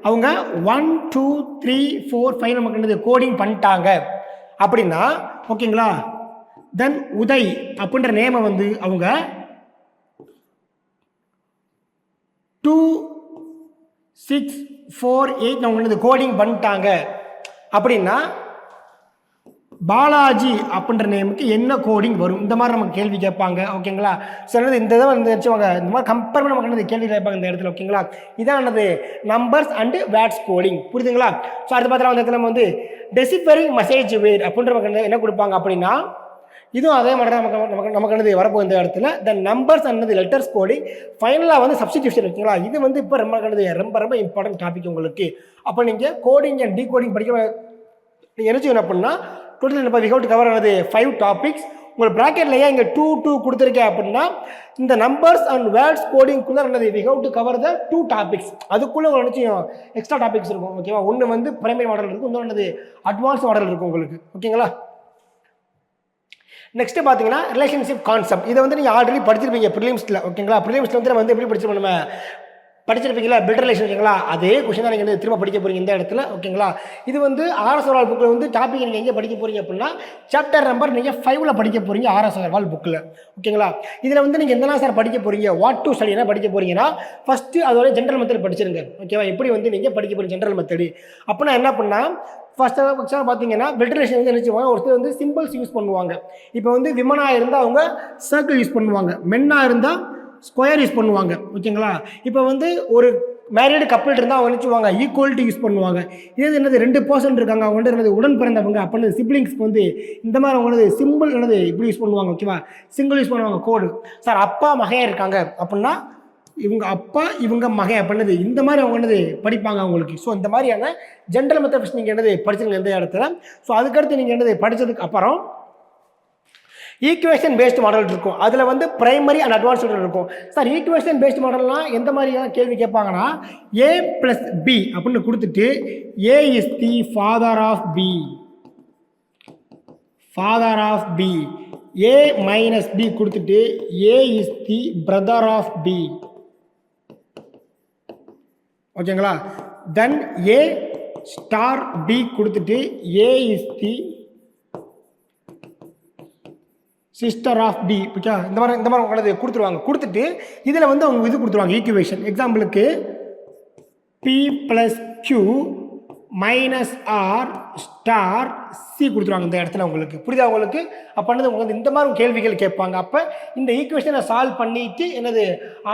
அவங்க 1 2 3 4 5 நமக்கு என்னது கோடிங் பண்ணிட்டாங்க அப்படின்னா ஓகேங்களா தென் உதய் அப்படின்ற நேமை வந்து அவங்க 2648 அவங்க வந்து கோடிங் பண்ணிட்டாங்க அப்படின்னா பாலாஜி அப்படின்ற நேமுக்கு என்ன கோடிங் வரும், இந்த மாதிரி நமக்கு கேள்வி கேட்பாங்க. ஓகேங்களா? ஸோ இந்த இதை வந்து வச்சுவாங்க, இந்த மாதிரி கம்பேர் பண்ணி நமக்கு கேள்வி கேட்பாங்க இந்த இடத்துல. ஓகேங்களா? இதானது நம்பர்ஸ் அண்டு வேர்ட்ஸ் கோடிங். புரியுதுங்களா? ஸோ அடுத்த பார்த்தா வந்து இடத்துல நம்ம வந்து டெசிஃபரிங் மெசேஜ் வேர்ட் அப்படின்ற நமக்கு என்ன கொடுப்பாங்க அப்படின்னா இதுவும் அதே மாதிரி தான் நமக்கு என்னது வரப்போ இந்த இடத்துல the numbers and letters coding ஃபைனலாக வந்து சப்ஸ்டிடியூஷன். ஓகேங்களா? இது வந்து இப்போ ரொம்ப ரொம்ப இம்பார்ட்டன்ட் டாபிக் உங்களுக்கு. அப்போ நீங்கள் கோடிங் அண்ட் டீகோடிங் படிக்க நீங்கள் என்ன செய்யணும் அப்படின்னா டோட்டல் நம்ம வி ஹவ் டு கவர் ஆனது 5 டாபிக்ஸ். உங்களுக்கு ப்ராக்கெட்லையே இங்கே 2 கொடுத்துருக்கேன் அப்படின்னா இந்த நம்பர்ஸ் அண்ட் வேர்ட்ஸ் கோடிங்குள்ளே என்னது we have to cover the 2 topics. அதுக்குள்ளே உங்களுக்கு நிச்சயம் எக்ஸ்ட்ரா டாபிக்ஸ் இருக்கும். ஓகேவா? ஒன்று வந்து பிரைமரி மாடல் இருக்கும், இன்னொன்று அட்வான்ஸ் மாடல் இருக்கும் உங்களுக்கு. ஓகேங்களா? நெக்ஸ்ட் பார்த்தீங்கன்னா ரிலேஷன்ஷிப் கான்செப்ட். இதை வந்து நீங்கள் ஆல்ரெடி படிச்சிருப்பீங்க ப்ரிலிம்ஸில். ஓகேங்களா? ப்ரிலிம்ஸில் வந்து நம்ம வந்து எப்படி படிச்சிருப்போம், நம்ம படிச்சிருப்பீங்களா பில்ட் ரிலேஷன். ஓகேங்களா? அதே கொஸ்டின் தான் நீங்கள் திரும்ப படிக்க போகிறீங்க இந்த இடத்துல. ஓகேங்களா? இது வந்து ஆர்எஸ் அகர்வால் புக்கில் வந்து டாபிக் நீங்கள் எங்கே படிக்க போகிறீங்க அப்படின்னா சாப்டர் நம்பர் நீங்கள் 5ல் படிக்க போகிறீங்க ஆர்எஸ் அகர்வால் புக்கில். ஓகேங்களா? இதில் வந்து நீங்கள் எந்தனா சார் படிக்க போகிறீங்க, வாட் டு ஸ்டடி என்ன படிக்க போகிறீங்கன்னா ஃபஸ்ட்டு அதோட ஜென்ரல் மெத்தட் படிச்சிருங்க. ஓகேவா? எப்படி வந்து நீங்கள் படிக்க போகிறீங்க ஜென்ரல் மெத்தடு அப்படின்னா என்ன பண்ணால் ஃபஸ்ட்டாக பார்த்தீங்கன்னா பில்ட் ரிலேஷன் வந்து என்ன செய்வாங்க, ஒருத்தர் வந்து சிம்பிள்ஸ் யூஸ் பண்ணுவாங்க. இப்போ வந்து விமனாக இருந்தால் அவங்க சர்க்கிள் யூஸ் பண்ணுவாங்க, மென்னாக இருந்தால் ஸ்கொயர் யூஸ் பண்ணுவாங்க. ஓகேங்களா? இப்போ வந்து ஒரு மேரிடு கப்பிள் இருந்தால் அவங்க நினச்சுவாங்க ஈக்குவலிட்டி யூஸ் பண்ணுவாங்க. இது என்னது 2% இருக்காங்க, அவங்க வந்து என்னது உடன் பிறந்தவங்க அப்படின்னு சிப்ளிங்ஸ்க்கு வந்து இந்த மாதிரி அவங்க வந்து சிம்பிள் என்னது இப்படி யூஸ் பண்ணுவாங்க. ஓகேவா? சிங்கிள் யூஸ் பண்ணுவாங்க கோடு. சார் அப்பா மகன் இருக்காங்க அப்படின்னா இவங்க அப்பா இவங்க மகன் அப்படின்னது இந்த மாதிரி அவங்க என்னது படிப்பாங்க அவங்களுக்கு. ஸோ இந்த மாதிரியான ஜென்ரல் மெத்தட் ஃபஸ்ட் நீங்கள் என்னது படிச்சிருங்க இந்த இடத்துல. ஸோ அதுக்கடுத்து நீங்கள் என்னது படித்ததுக்கு அப்புறம் ஈக்குவேஷன் பேஸ்டு மாடல் இருக்கும். அதில் வந்து பிரைமரி அண்ட் அட்வான்ஸ் இருக்கும். சார் ஈக்குவேஷன் பேஸ்டு மாடல்னால் எந்த மாதிரியான கேள்வி கேட்பாங்கன்னா a + b அப்படின்னு கொடுத்துட்டு a is the father of b, father of b, a minus b கொடுத்துட்டு a is the brother of b. ஓகேங்களா? தென் a ஸ்டார் b கொடுத்துட்டு a is the sister of B. Okay? இந்த மாதிரி உங்களது கொடுத்துருவாங்க. கொடுத்துட்டு இதில் வந்து அவங்க இது கொடுத்துருவாங்க ஈக்குவேஷன். எக்ஸாம்பிளுக்கு p + q - r star C கொடுத்துருவாங்க இந்த இடத்துல உங்களுக்கு. புரியுதா உங்களுக்கு? அப்போ என்னது உங்களுக்கு இந்த மாதிரி கேள்விகள் கேட்பாங்க. அப்போ இந்த ஈக்குவேஷனை சால்வ் பண்ணிட்டு என்னது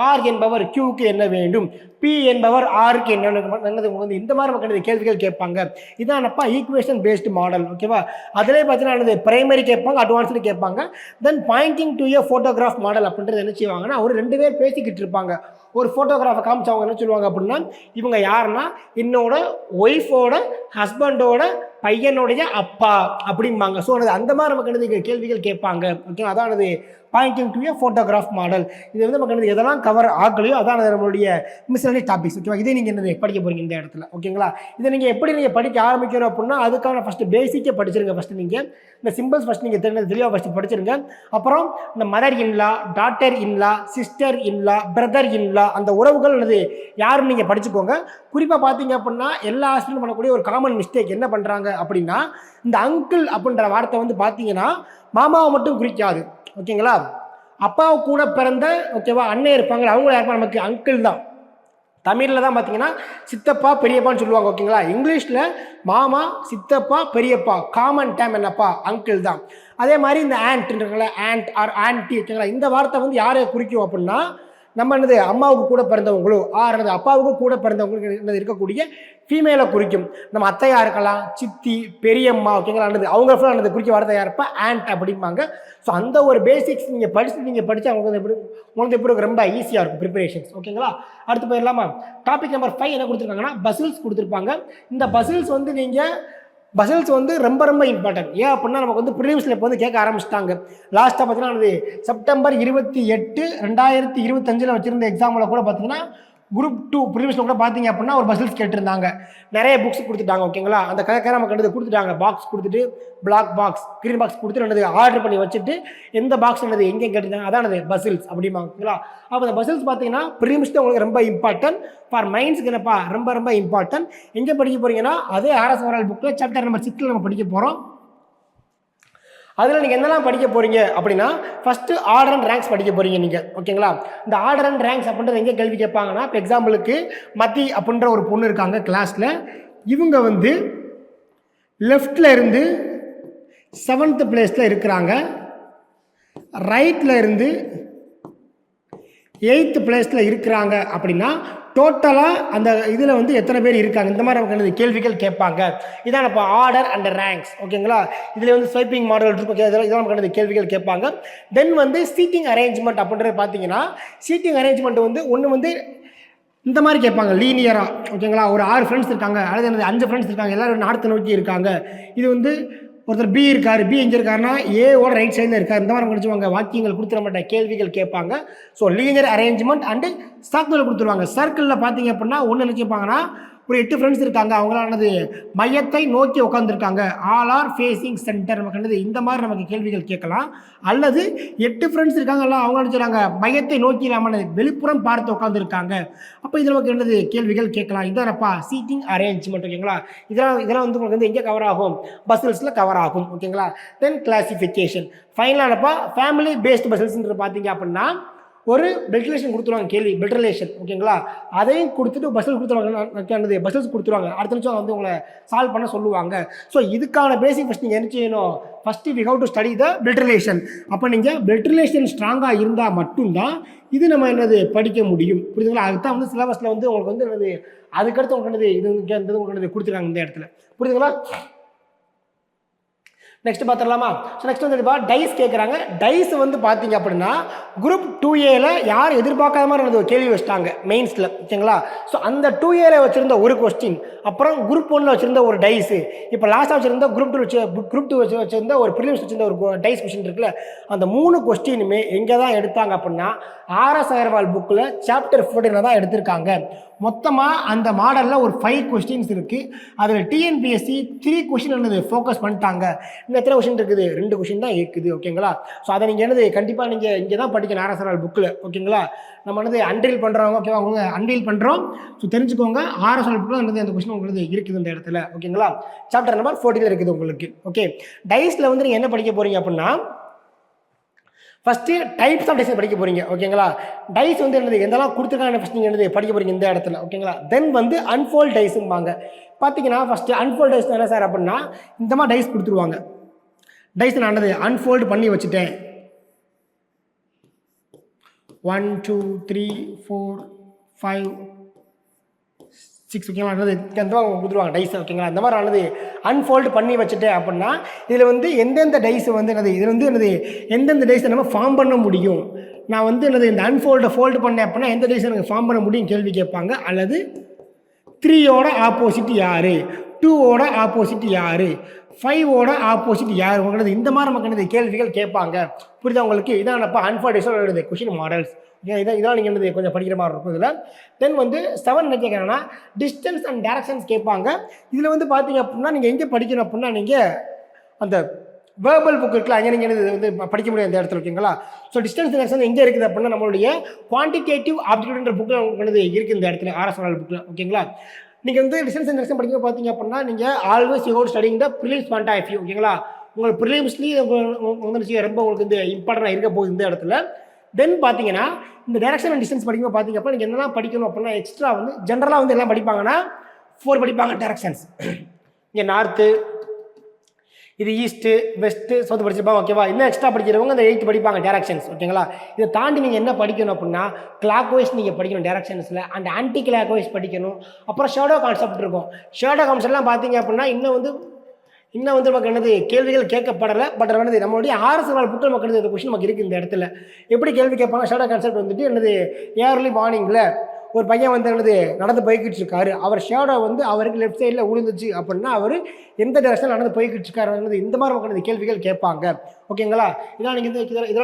ஆர் என்பவர் கியூக்கு என்ன வேண்டும், பி என்பவர் ஆருக்கு என்னது உங்களுக்கு இந்த மாதிரி நமக்கு கேள்விகள் கேட்பாங்க. இதானப்பா ஈக்குவேஷன் பேஸ்டு மாடல். ஓகேவா? அதிலே பார்த்தீங்கன்னா என்னது பிரைமரி கேட்பாங்க, அட்வான்ஸ்டு கேட்பாங்க. Then pointing to a photograph model அப்படின்றது என்ன செய்வாங்கன்னா ஒரு 2 பேர் பேசிக்கிட்டு இருப்பாங்க. ஒரு ஃபோட்டோகிராஃபை காமிச்சு அவங்க என்ன சொல்லுவாங்க அப்படின்னா இவங்க யாருன்னா என்னோட ஒய்ஃபோட ஹஸ்பண்டோட பையனுடைய அப்பா அப்படிம்பாங்க. ஸோ அந்த மாதிரி நமக்கு என்னது கேள்விகள் கேட்பாங்க. ஓகே? அதானது pointing to a photograph model. இது வந்து நமக்கு எதெல்லாம் கவர் ஆகலையோ அதான் நம்மளுடைய மிஸ்லரி டாபிக்ஸ். ஓகேவா? இதே நீங்கள் என்னது படிக்க போகிறீங்க இந்த இடத்துல. ஓகேங்களா? இதை நீங்கள் எப்படி நீங்கள் படிக்க ஆரம்பிக்கணும் அப்படின்னா அதுக்கான ஃபஸ்ட்டு பேசிக்கே படிச்சிருங்க. ஃபஸ்ட்டு நீங்கள் இந்த சிம்பிள்ஸ் ஃபஸ்ட் நீங்கள் தெளிவாக ஃபஸ்ட்டு படிச்சிருங்க. அப்புறம் இந்த mother in law, daughter in-law, sister in law, brother in-law அந்த உறவுகள் என்னது யாரும் நீங்கள் படிச்சுக்கோங்க. குறிப்பாக பார்த்தீங்க அப்படின்னா எல்லா ஹாஸ்பிட்டலும் பண்ணக்கூடிய ஒரு காமன் மிஸ்டேக் என்ன பண்ணுறாங்க அப்படின்னா இந்த அங்கிள் அப்படின்ற வார்த்தை வந்து பார்த்தீங்கன்னா மாமாவை மட்டும் குறிக்காது. ஓகேங்களா? அப்பாவை கூட பிறந்த ஓகேவா அண்ணன் இருப்பாங்க, அவங்க யாருப்பா நமக்கு அங்கிள் தான். தமிழில் தான் பார்த்தீங்கன்னா சித்தப்பா பெரியப்பான்னு சொல்லுவாங்க. ஓகேங்களா? இங்கிலீஷில் மாமா, சித்தப்பா, பெரியப்பா காமன் டேம் என்னப்பா அங்கிள் தான். அதே மாதிரி இந்த ஆண்ட்ன்றங்கள ஆண்ட் ஆர் ஆன்டி. ஓகேங்களா? இந்த வார்த்தை வந்து யாரை குறிக்கும் அப்படின்னா நம்ம என்னது அம்மாவுக்கு கூட பிறந்தவங்களோ ஆர் என்னது அப்பாவுக்கு கூட பிறந்தவங்களுக்கு என்னது இருக்கக்கூடிய ஃபீமேலை குறிக்கும். நம்ம அத்தையா இருக்கலாம், சித்தி, பெரியம்மா. ஓகேங்களா? அவங்க ஃபுல்லாக என்னது குறிக்க வார்த்தை யாருப்பா ஆண்ட் அப்படிம்பாங்க. ஸோ அந்த ஒரு பேசிக்ஸ் நீங்கள் படித்து அவங்களுக்கு எப்படி ரொம்ப ஈஸியாக இருக்கும் ப்ரிப்பரேஷன்ஸ். ஓகேங்களா? அடுத்து போயிடலாமா? டாபிக் நம்பர் 5 என்ன கொடுத்துருக்காங்கன்னா பசில்ஸ் கொடுத்துருப்பாங்க. இந்த பசில்ஸ் வந்து நீங்கள் ரொம்ப இம்பார்ட்டன்ட். ஏன் அப்படின்னா நமக்கு வந்து ப்ரிலிம்ஸில் இப்போ வந்து கேட்க ஆரம்பிச்சிட்டாங்க. லாஸ்ட்டாக பார்த்தீங்கன்னா செப்டம்பர் 28, 2025 வச்சுருந்த எக்ஸாமில் கூட பார்த்தீங்கன்னா குரூப் 2 ப்ரிலிம்ஸில் கூட பார்த்தீங்க அப்படின்னா ஒரு பசில்ஸ் கேட்டிருந்தாங்க. நிறைய புக்ஸ் கொடுத்துட்டாங்க. ஓகேங்களா? அந்த கதை நமக்கு கொடுத்துட்டாங்க. பாக்ஸ் கொடுத்துட்டு பிளாக் பாக்ஸ், கிரீன் பாக்ஸ் கொடுத்துட்டு ஆர்டர் பண்ணி வச்சுட்டு எந்த பாக்ஸ் என்னது எங்கே கேட்டிருந்தாங்க அதானது பசில்ஸ் அப்படிம்பாங்க. ஓகேங்களா? அப்போ அந்த பசில்ஸ் பார்த்தீங்கன்னா ப்ரிலிம்ஸ் தான் உங்களுக்கு ரொம்ப இம்பார்ட்டன்ட். ஃபார் மைண்ட்ஸ்க்கு என்னப்பா ரொம்ப இம்பார்ட்டன்ட். எங்கே படிக்க போகிறீங்கன்னா அதே ஆர்எஸ் அகர்வால் புக்கில் சாப்டர் நம்பர் 6 நம்ம படிக்க போகிறோம். அதில் நீங்கள் என்னெல்லாம் படிக்க போகிறீங்க அப்படின்னா ஃபஸ்ட்டு ஆர்டர் அண்ட் ரேங்க்ஸ் படிக்க போகிறீங்க நீங்கள், ஓகேங்களா. இந்த ஆர்டர் அண்ட் ரேங்க்ஸ் அப்படின்றது எங்கே கேள்வி கேட்பாங்கன்னா, இப்போ எக்ஸாம்பிளுக்கு மத்தி அப்படின்ற ஒரு பொண்ணு இருக்காங்க கிளாஸில். இவங்க வந்து லெஃப்டில் இருந்து 7th பிளேஸில் இருக்கிறாங்க, ரைட்டில் இருந்து 8th பிளேஸில் இருக்கிறாங்க அப்படின்னா டோட்டலாக அந்த இதில் வந்து எத்தனை பேர் இருக்காங்க, இந்த மாதிரி நமக்கு கேள்விகள் கேட்பாங்க. இதான் இப்போ ஆர்டர் அண்ட் ரேங்க்ஸ், ஓகேங்களா. இதில் வந்து ஸ்வைப்பிங் மாடல் இருக்கும், இதெல்லாம் நமக்கு கேள்விகள் கேட்பாங்க. தென் வந்து சீட்டிங் அரேஞ்ச்மெண்ட் அப்படின்றது பார்த்தீங்கன்னா, சீட்டிங் அரேஞ்ச்மெண்ட் வந்து ஒன்று வந்து இந்த மாதிரி கேட்பாங்க லீனியராக, ஓகேங்களா. ஒரு 6 ஃப்ரெண்ட்ஸ் இருக்காங்க, அல்லது 5 ஃப்ரெண்ட்ஸ் இருக்காங்க, எல்லோரும் நார்த்து நோக்கி இருக்காங்க. இது வந்து ஒருத்தர் பி இருக்கார், பி எங்கே இருக்காருன்னா ஏவோட ரைட் சைடில் இருக்கார். இந்த மாதிரி முடிச்சுவாங்க, வாக்கியங்கள் கொடுத்துட மாட்டேன், கேள்விகள் கேட்பாங்க. So linear arrangement and circle கொடுத்துருவாங்க. சர்க்கிளில் பார்த்தீங்க அப்படின்னா ஒன்று நினச்சிப்பாங்கன்னா, ஒரு 8 ஃப்ரெண்ட்ஸ் இருக்காங்க, அவங்களானது மையத்தை நோக்கி உட்காந்துருக்காங்க, ஆல் ஆர் ஃபேஸிங் சென்டர், நமக்கு இந்த மாதிரி நமக்கு கேள்விகள் கேட்கலாம். அல்லது 8 ஃப்ரெண்ட்ஸ் இருக்காங்கல்ல, அவங்க நினச்சிடுறாங்க மையத்தை நோக்கி இல்லாமல் வெளிப்புறம் பார்த்து உட்காந்துருக்காங்க. அப்போ இது நமக்கு என்னது கேள்விகள் கேட்கலாம். இதானப்பா சீட்டிங் அரேஞ்ச்மெண்ட், ஓகேங்களா. இதெல்லாம் வந்து உங்களுக்கு வந்து எங்கே கவர் ஆகும், பஸ்ஸில் கவர் ஆகும், ஓகேங்களா. தென் கிளாசிஃபிகேஷன் ஃபைனலானப்பா ஃபேமிலி பேஸ்டு பஸ்ஸில்ஸ்ன்ற பார்த்தீங்க அப்படின்னா ஒரு பெல்ட் ரிலேஷன் கொடுத்துருவாங்க, கேள்வி பெல்ட் ரிலேஷன், ஓகேங்களா. அதையும் கொடுத்துட்டு பஸ்ஸில் கொடுத்துருவாங்க, பஸ்ஸில்ஸ் கொடுத்துருவாங்க. அடுத்த நிமிஷம் வந்து உங்களை சால்வ் பண்ண சொல்லுவாங்க. ஸோ இதுக்கான பேசிக் ஃபஸ்ட் நீங்கள் என்ன செய்யணும், first we have to study the blood relation. அப்போ நீங்கள் பெல்ட் ரிலேஷன் ஸ்ட்ராங்காக இருந்தால் மட்டும்தான் இது நம்ம என்னது படிக்க முடியும், புரியுதுங்களா. அதுதான் வந்து சிலபஸில் வந்து உங்களுக்கு வந்து என்னது அதுக்கடுத்து உங்களுக்கு என்னது உங்களுக்கு கொடுத்துருக்காங்க இந்த இடத்துல, புரியுதுங்களா. நெக்ஸ்ட் பார்த்துடலாமா. ஸோ நெக்ஸ்ட் வந்து டைஸ் கேட்குறாங்க. டைஸ் வந்து பார்த்தீங்க அப்படின்னா குரூப் 2Aல யார் எதிர்பார்க்காத மாதிரி ஒரு கேள்வி வச்சிட்டாங்க மெயின்ஸில், ஓகேங்களா. ஸோ அந்த 2Aல வச்சுருந்த ஒரு கொஸ்டின், அப்புறம் குரூப் 1ல் வச்சுருந்த ஒரு டைஸு, இப்போ லாஸ்ட்டாக வச்சுருந்த குரூப் 2 வச்சுருந்த ஒரு ப்ரிலிம்ஸ் வச்சுருந்த ஒரு டைஸ் கொஸ்டின் இருக்குல்ல, அந்த 3 கொஸ்டினுமே எங்கே தான் எடுத்தாங்க அப்படின்னா RS அகர்வால் புக்கில் சாப்டர் 14 தான் எடுத்திருக்காங்க. மொத்தமாக அந்த மாடலில் ஒரு 5 கொஸ்டின்ஸ் இருக்குது. அதில் டிஎன்பிஎஸ்சி 3 கொஸ்டின் என்னது ஃபோக்கஸ் பண்ணிட்டாங்க. இன்னும் எத்தனை கொஸ்டின் இருக்குது, 2 கொஸ்டின் தான் இருக்குது, ஓகேங்களா. ஸோ அதை நீங்கள் என்னது கண்டிப்பாக நீங்கள் இங்கே தான் படிக்கணும் RS அகர்வால் புக்கில், ஓகேங்களா. நம்ம வந்து அன்ரீல் பண்ணுறவங்க, ஓகேவா, அவங்க அன்ரீல் பண்ணுறோம். ஸோ தெரிஞ்சுக்கோங்க, RS அகர்வால் புக்கில் என்னது அந்த கொஸ்டின் உங்களுக்கு இருக்குது இந்த இடத்துல, ஓகேங்களா. சாப்டர் நம்பர் 14 இருக்குது உங்களுக்கு, ஓகே. டைஸில் வந்து நீங்கள் என்ன படிக்க போகிறீங்க அப்படின்னா ஃபஸ்ட்டு டைப்ஸ் ஆஃப் டைஸ் படிக்க போகிறீங்க, ஓகேங்களா. டைஸ் வந்து என்னது எந்தெல்லாம் கொடுத்துருக்காங்க ஃபஸ்ட் நீங்கள் என்னது படிக்க போகிறீங்க இந்த இடத்துல, ஓகேங்களா. தென் வந்து அன்ஃபோல்ட் டைஸும்பாங்க. பார்த்தீங்கன்னா ஃபஸ்ட்டு அன்ஃபோல்ட் டைஸ் என்ன சார் அப்படின்னா இந்த மாதிரி டைஸ் கொடுத்துருவாங்க. டைஸ் நான் என்னது அன்ஃபோல்டு பண்ணி வச்சுட்டேன். 1 2 3 4 5 6, ஓகேங்களா. அந்த மாதிரி கொடுத்துருவாங்க டைஸ், ஓகேங்களா. அந்த மாதிரி ஆனது அன்ஃபோல்டு பண்ணி வச்சுட்டேன் அப்படின்னா இதில் வந்து எந்தெந்த டைஸ் வந்து என்னது இதில் வந்து என்னது எந்தெந்த டைஸை நம்ம ஃபார்ம் பண்ண முடியும், நான் வந்து என்னது இந்த அன்ஃபோல்டை ஃபோல்டு பண்ணேன் அப்படின்னா எந்த டைஸை எனக்கு ஃபார்ம் பண்ண முடியும் கேள்வி கேட்பாங்க. அல்லது 3யோட ஆப்போசிட் யார், 2வோட ஆப்போசிட் யார், 5வோட ஆப்போசிட் யார், உங்களுக்கு இந்த மாதிரி நமக்கு என்னது கேள்விகள் கேட்பாங்க, புரியுதா உங்களுக்கு. இதான் இப்போ அன்ஃபோல்ட் டைஸோட கொஷின் மாடல்ஸ். இதான் நீங்கள் என்னது கொஞ்சம் படிக்கிற மாதிரி இருக்கும் இதில். தென் வந்து 7 என்ன கேட்குறாங்கன்னா டிஸ்டன்ஸ் அண்ட் டைரக்ஷன்ஸ் கேட்பாங்க. இதில் வந்து பார்த்தீங்க அப்படின்னா நீங்கள் எங்கே படிக்கணும் அப்படின்னா நீங்கள் அந்த வேர்பல் புக் இருக்குல்ல, அங்கே நீங்கள் வந்து படிக்க முடியும் இந்த இடத்துல, ஓகேங்களா. ஸோ டிஸ்டன்ஸ் டைரக்ஷன் எங்கே இருக்குது அப்படின்னா நம்மளுடைய குவான்டிடேட்டிவ் ஆப்டிடியூட்ன்ற புக்கில் உங்களுக்கு இருக்குது இந்த இடத்துல RS அகர்வால் புக்கில், ஓகேங்களா. நீங்கள் வந்து டிஸ்டன்ஸ் அண்ட் டைரக்ஷன் படிக்க பார்த்தீங்க அப்படின்னா நீங்கள் always you studying the prelims point of view, ஓகேங்களா. உங்களுக்கு ப்ரிலிம்ஸ்லேயும் வந்து ரொம்ப உங்களுக்கு இந்த இம்பார்ட்டண்டாக இருக்க போகுது இந்த இடத்துல. தென் பார்த்தீங்கன்னா இந்த டைரக்ஷன் அண்ட் டிஸ்டன்ஸ் படிக்கும்போது பார்த்தீங்க அப்படின்னா நீங்கள் என்னெல்லாம் படிக்கணும் அப்படின்னா எக்ஸ்ட்ரா வந்து ஜென்ரலாக வந்து எல்லாம் படிப்பாங்கன்னா 4 படிப்பாங்க டைரக்ஷன்ஸ். இங்கே நார்த்து, இது ஈஸ்ட்டு, வெஸ்ட்டு, சவுத்து படிச்சிருப்பாங்க, ஓகேவா. இன்னும் எக்ஸ்ட்ரா படிக்கிறவங்க இந்த 8 படிப்பாங்க டைரக்ஷன்ஸ், ஓகேங்களா. இதை தாண்டி நீங்கள் என்ன படிக்கணும் அப்படின்னா கிளாக் வைஸ் நீங்கள் படிக்கணும் டைரக்ஷன்ஸில், அண்ட் ஆன்டி கிளாக் வைஸ் படிக்கணும். அப்புறம் ஷேடோ கான்செப்ட் இருக்கும். ஷேடோ கான்செப்ட்லாம் பார்த்தீங்க அப்படின்னா இன்னும் வந்து நமக்கு என்னது கேள்விகள் கேட்கப்படலை. பட் என்னது நம்மளுடைய RS அகர்வால் புக்கில் நமக்கு என்னது கொஸ்டின் நமக்கு இருக்குது இந்த இடத்துல. எப்படி கேள்வி கேட்பாங்க, ஷேடோ கான்செப்ட் வந்துட்டு என்னது ஏர்லி மார்னிங்கில் ஒரு பையன் வந்து என்னது நடந்து போய்கிட்டு இருக்காரு, அவர் ஷேடோ வந்து அவருக்கு லெஃப்ட் சைடில் விழுந்துச்சு அப்படின்னா அவர் எந்த டைரக்ஷன் நடந்து போய்கிட்டு இருக்காரு, இந்த மாதிரி நமக்கு கேள்விகள் கேட்பாங்க, ஓகேங்களா. இதெல்லாம்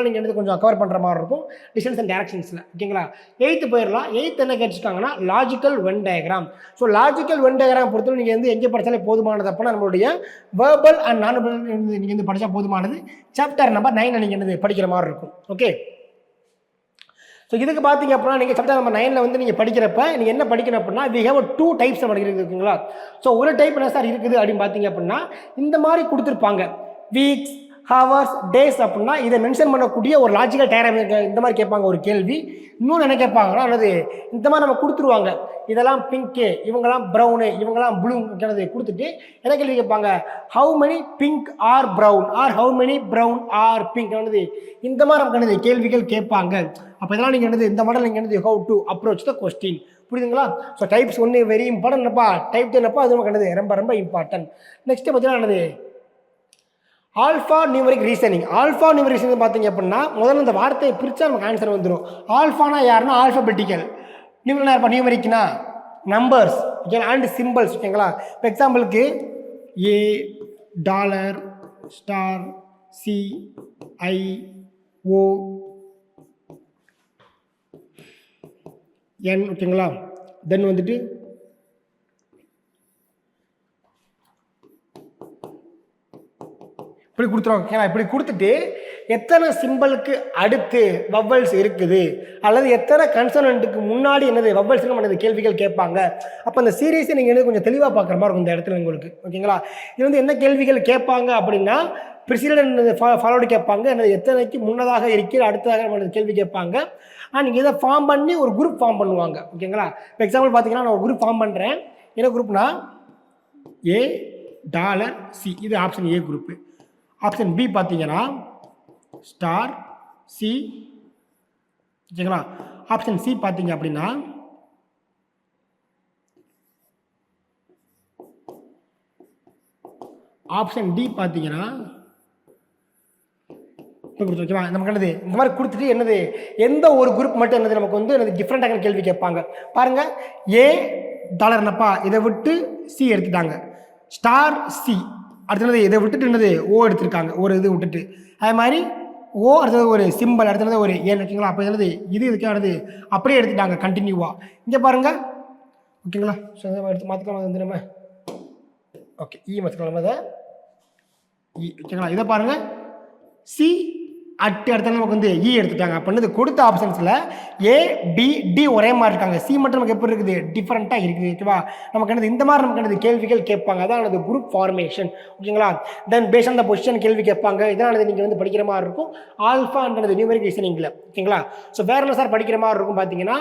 நீங்கள் என்னது கொஞ்சம் கவர் பண்ணுற மாதிரி இருக்கும் டிஸ்டன்ஸ் அண்ட் டைரக்ஷன்ஸில், ஓகேங்களா. 8th போயிடலாம். 8th என்ன கேட்டிருக்காங்கன்னா logical Venn diagram. So logical Venn diagram பொறுத்தவரை நீங்கள் வந்து எங்கே படித்தாலே போதுமானது அப்படின்னா நம்மளுடைய வேர்பல் அண்ட் நான் வெர்பல் நீங்கள் வந்து படித்தா போதுமானது. சாப்டர் நம்பர் 9 நீங்கள் என்னது படிக்கிற மாதிரி இருக்கும், ஓகே. ஸோ இதுக்கு பார்த்தீங்க அப்படின்னா நீங்கள் சாப்டர் நம்பர் 9 வந்து நீங்கள் படிக்கிறப்ப நீங்கள் என்ன படிக்கணும் அப்படின்னா வி ஹேவ் 2 டைப்ஸ் படிக்கிறது இருக்குங்களா. ஸோ ஒரு டைப் என்ன சார் இருக்குது அப்படின்னு பார்த்தீங்க அப்படின்னா இந்த மாதிரி கொடுத்துருப்பாங்க வீக்ஸ், ஹவர்ஸ், டேஸ் அப்படின்னா இதை மென்ஷன் பண்ணக்கூடிய ஒரு லாஜிக்கல் டயக்ராம் இந்த மாதிரி கேட்பாங்க ஒரு கேள்வி. இன்னொன்று என்ன கேட்பாங்கன்னா அல்லது இந்த மாதிரி நம்ம கொடுத்துருவாங்க, இதெல்லாம் பிங்க்கு, இவங்கெல்லாம் ப்ரௌனு, இவங்கெல்லாம் ப்ளூ கொடுத்துட்டு என்ன கேள்வி கேட்பாங்க, how many pink are brown are how many brown are pink இந்த மாதிரி நமக்கு கேள்விகள் கேட்பாங்க. அப்போ இதெல்லாம் நீங்கள் இந்த மாடல் நீங்கள் how to approach the question, புரியுதுங்களா? ஸோ டைப்ஸ் 1 வெரி இம்பார்ட்டன்ட் என்னப்பா, டைப் 2 என்னப்பா அது நமக்கு ரொம்ப ரொம்ப இம்பார்ட்டன்ட். நெக்ஸ்ட்டு பார்த்தீங்கன்னா என்னது alpha numeric reasoning. Alpha numeric reasoning பார்த்தீங்க அப்படின்னா முதல்ல இந்த வார்த்தையை பிரித்தா நமக்கு ஆன்சர் வந்துடும். ஆல்ஃபானா யாருன்னா ஆல்ஃபபெட்டிக்கல், நியூமரிக்னா யாருப்பா, நியூமரிக்னா நம்பர்ஸ், ஓகே, அண்ட் சிம்பிள்ஸ், ஓகேங்களா? இப்போ எக்ஸாம்பிளுக்கு ஏ, டாலர், ஸ்டார், சி, ஐ, ஓ, என், ஓகேங்களா? தென் வந்துட்டு இப்படி கொடுத்துருவாங்க, ஓகேங்களா? இப்படி கொடுத்துட்டு எத்தனை சிம்பிளுக்கு அடுத்து வவ்வல்ஸ் இருக்குது அல்லது எத்தனை கன்சனண்ட்டுக்கு முன்னாடி என்னது வவ்வல்ஸ் பண்ணது கேள்விகள் கேட்பாங்க. அப்போ அந்த சீரீஸை நீங்கள் கொஞ்சம் தெளிவாக பார்க்குற மாதிரி இருக்கும் இந்த இடத்துல உங்களுக்கு, ஓகேங்களா? இது என்ன கேள்விகள் கேட்பாங்க அப்படின்னா ப்ரிசிடென்ட் ஃபாலோடு கேட்பாங்க, என்னது எத்தனைக்கு முன்னதாக இருக்கிற அடுத்ததாக நம்ம கேள்வி கேட்பாங்க. நீங்கள் இதை ஃபார்ம் பண்ணி ஒரு குரூப் ஃபார்ம் பண்ணுவாங்க, ஓகேங்களா? இப்போ எக்ஸாம்பிள் பார்த்தீங்கன்னா நான் ஒரு குரூப் ஃபார்ம் பண்ணுறேன். என்ன குரூப்னா ஏ, டாலர், சி, இது option A group. Option B பார்த்தீங்கன்னா ஸ்டார், சி, ஓகேங்களா? ஆப்ஷன் சி பார்த்தீங்க அப்படின்னா ஆப்ஷன் டி பார்த்தீங்கன்னா ஓகேவா? நமக்கு என்னது இந்த மாதிரி கொடுத்துட்டு என்னது எந்த ஒரு குரூப் மட்டும் என்னது நமக்கு என்னது டிஃப்ரெண்டாக கேள்வி கேட்பாங்க. பாருங்க, ஏ டாலர் என்னப்பா இதை விட்டு சி எடுத்துட்டாங்க, ஸ்டார் சி அடுத்தது இதை விட்டுட்டு என்னது ஓ எடுத்திருக்காங்க, ஒரு இது விட்டுட்டு, அதே மாதிரி ஓ அடுத்தது ஒரு சிம்பிள், அடுத்தது ஒரு ஏன், ஓகேங்களா? அப்போ என்னது இது இதுக்கானது அப்படியே எடுத்துட்டாங்க கண்டினியூவாக. இங்கே பாருங்க, ஓகேங்களா? ஸோ எடுத்து மாற்றிக்கலாம் வந்து நம்ம, ஓகே, இ மாற்றிக்கலாம் அதை இ, ஓகேங்களா? இதை பாருங்க, சி அடுத்த நமக்கு இ எடுத்துட்டாங்க. அப்படின்னது கொடுத்த ஆப்ஷன்ஸில் ஏ, பி, டி ஒரே மாதிரி இருக்காங்க, சி மட்டும் நமக்கு எப்படி இருக்குது டிஃப்ரெண்ட்டாக இருக்குது, ஓகேவா? நமக்கு என்னது இந்த மாதிரி நமக்கு கேள்விகள் கேட்பாங்க, அதான் எனது குரூப் ஃபார்மேஷன், ஓகேங்களா? தென் பேஸ் ஆன் த பொசிஷன் கேள்வி கேட்பாங்க. இதனால் நீங்கள் படிக்கிற மாதிரி இருக்கும் ஆல்ஃபான்றது நியூமரிக் ரீசனிங்கில், ஓகேங்களா? ஸோ வேறு என்ன சார் படிக்கிற மாதிரி இருக்கும் பார்த்தீங்கன்னா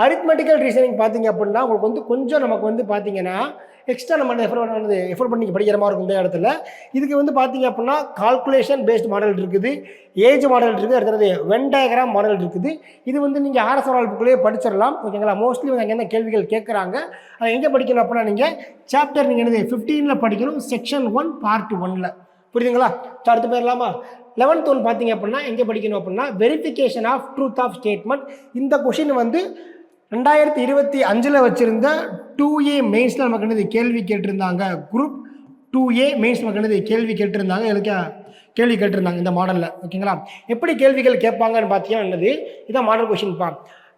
அரித்மெட்டிக்கல் ரீசனிங் பார்த்தீங்க அப்படின்னா உங்களுக்கு கொஞ்சம் நமக்கு பார்த்தீங்கன்னா எக்ஸ்ட்ரா நம்ம எஃபோர்ட் பண்ணி படிக்கிற மாதிரி இருக்கும் இந்த இடத்துல. இதுக்கு பார்த்தீங்க அப்படின்னா கால்குலேஷன் பேஸ்ட் மாடல் இருக்குது, ஏஜ் மாடல் இருக்குது, அடுத்தது வென் டயக்ராம் மாடல் இருக்குது. இது நீங்கள் ஆர்எஸ் புக்குள்ளேயே படிச்சிடலாம், ஓகேங்களா? மோஸ்ட்லி அங்கே என்ன கேள்விகள் கேட்குறாங்க, அதை எங்கே படிக்கணும் அப்படின்னா நீங்கள் சாப்டர் நீங்கள் என்னது 15 படிக்கணும், செக்ஷன் 1 பார்ட் 1, புரியுதுங்களா? ஸோ அடுத்து போயிடலாமா? 11th ஒன் பார்த்தீங்க அப்படின்னா எங்கே படிக்கணும் அப்படின்னா verification of truth of statement. இந்த கொஷின் 2025 வச்சிருந்த 2A மெயின்ஸில் நமக்கு என்னது கேள்வி கேட்டிருந்தாங்க. குரூப் 2A மெயின்ஸ் நமக்கு என்னது கேள்வி கேட்டிருந்தாங்க, எதுக்கு கேள்வி கேட்டிருந்தாங்க இந்த மாடலில், ஓகேங்களா? எப்படி கேள்விகள் கேட்பாங்கன்னு பார்த்தீங்கன்னா என்னது இதான் மாடல் கொஷின்ப்பா.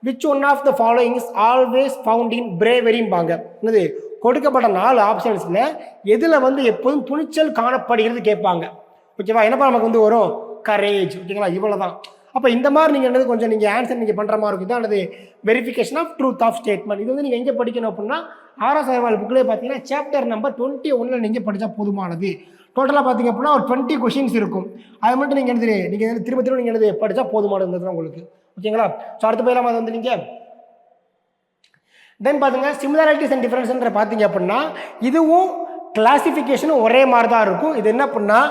Which one of the following is always found in பிரேவரிம்பாங்க. என்னது கொடுக்கப்பட்ட 4 ஆப்ஷன்ஸில் எதில் எப்போதும் துணிச்சல் காணப்படுகிறது கேட்பாங்க, ஓகேவா? என்னப்பா நமக்கு வரும் கரேஜ், ஓகேங்களா? இவ்வளோ தான். அப்போ இந்த மாதிரி நீங்கள் என்னது கொஞ்சம் நீங்கள் ஆன்சர் நீங்கள் பண்ணுற மாதிரி இருக்குது, தான் என்னது verification of truth of statement. இது நீங்கள் எங்கே படிக்கணும் அப்படின்னா ஆர்எஸ் அகர்வால் புக்கிலே பார்த்தீங்கன்னா சாப்டர் நம்பர் 21 நீங்கள் படித்தா போதுமானது. டோட்டலாக பார்த்தீங்க அப்படின்னா ஒரு 20 கொஷின்ஸ் இருக்கும், அதை மட்டும் நீங்கள் என்னது நீங்கள் திரும்ப நீங்கள் என்னது படித்தா போதுமானது தான் உங்களுக்கு, ஓகேங்களா? ஸோ அடுத்த போயிடலாம். அது நீங்கள் தென் பார்த்துங்க சிமிலாரிட்டிஸ் அண்ட் டிஃபரன்ஸ்ன்ற பார்த்தீங்க அப்படின்னா இதுவும் கிளாசிஃபிகேஷனும் ஒரே மாதிரி தான் இருக்கும். இது என்ன பண்ணால்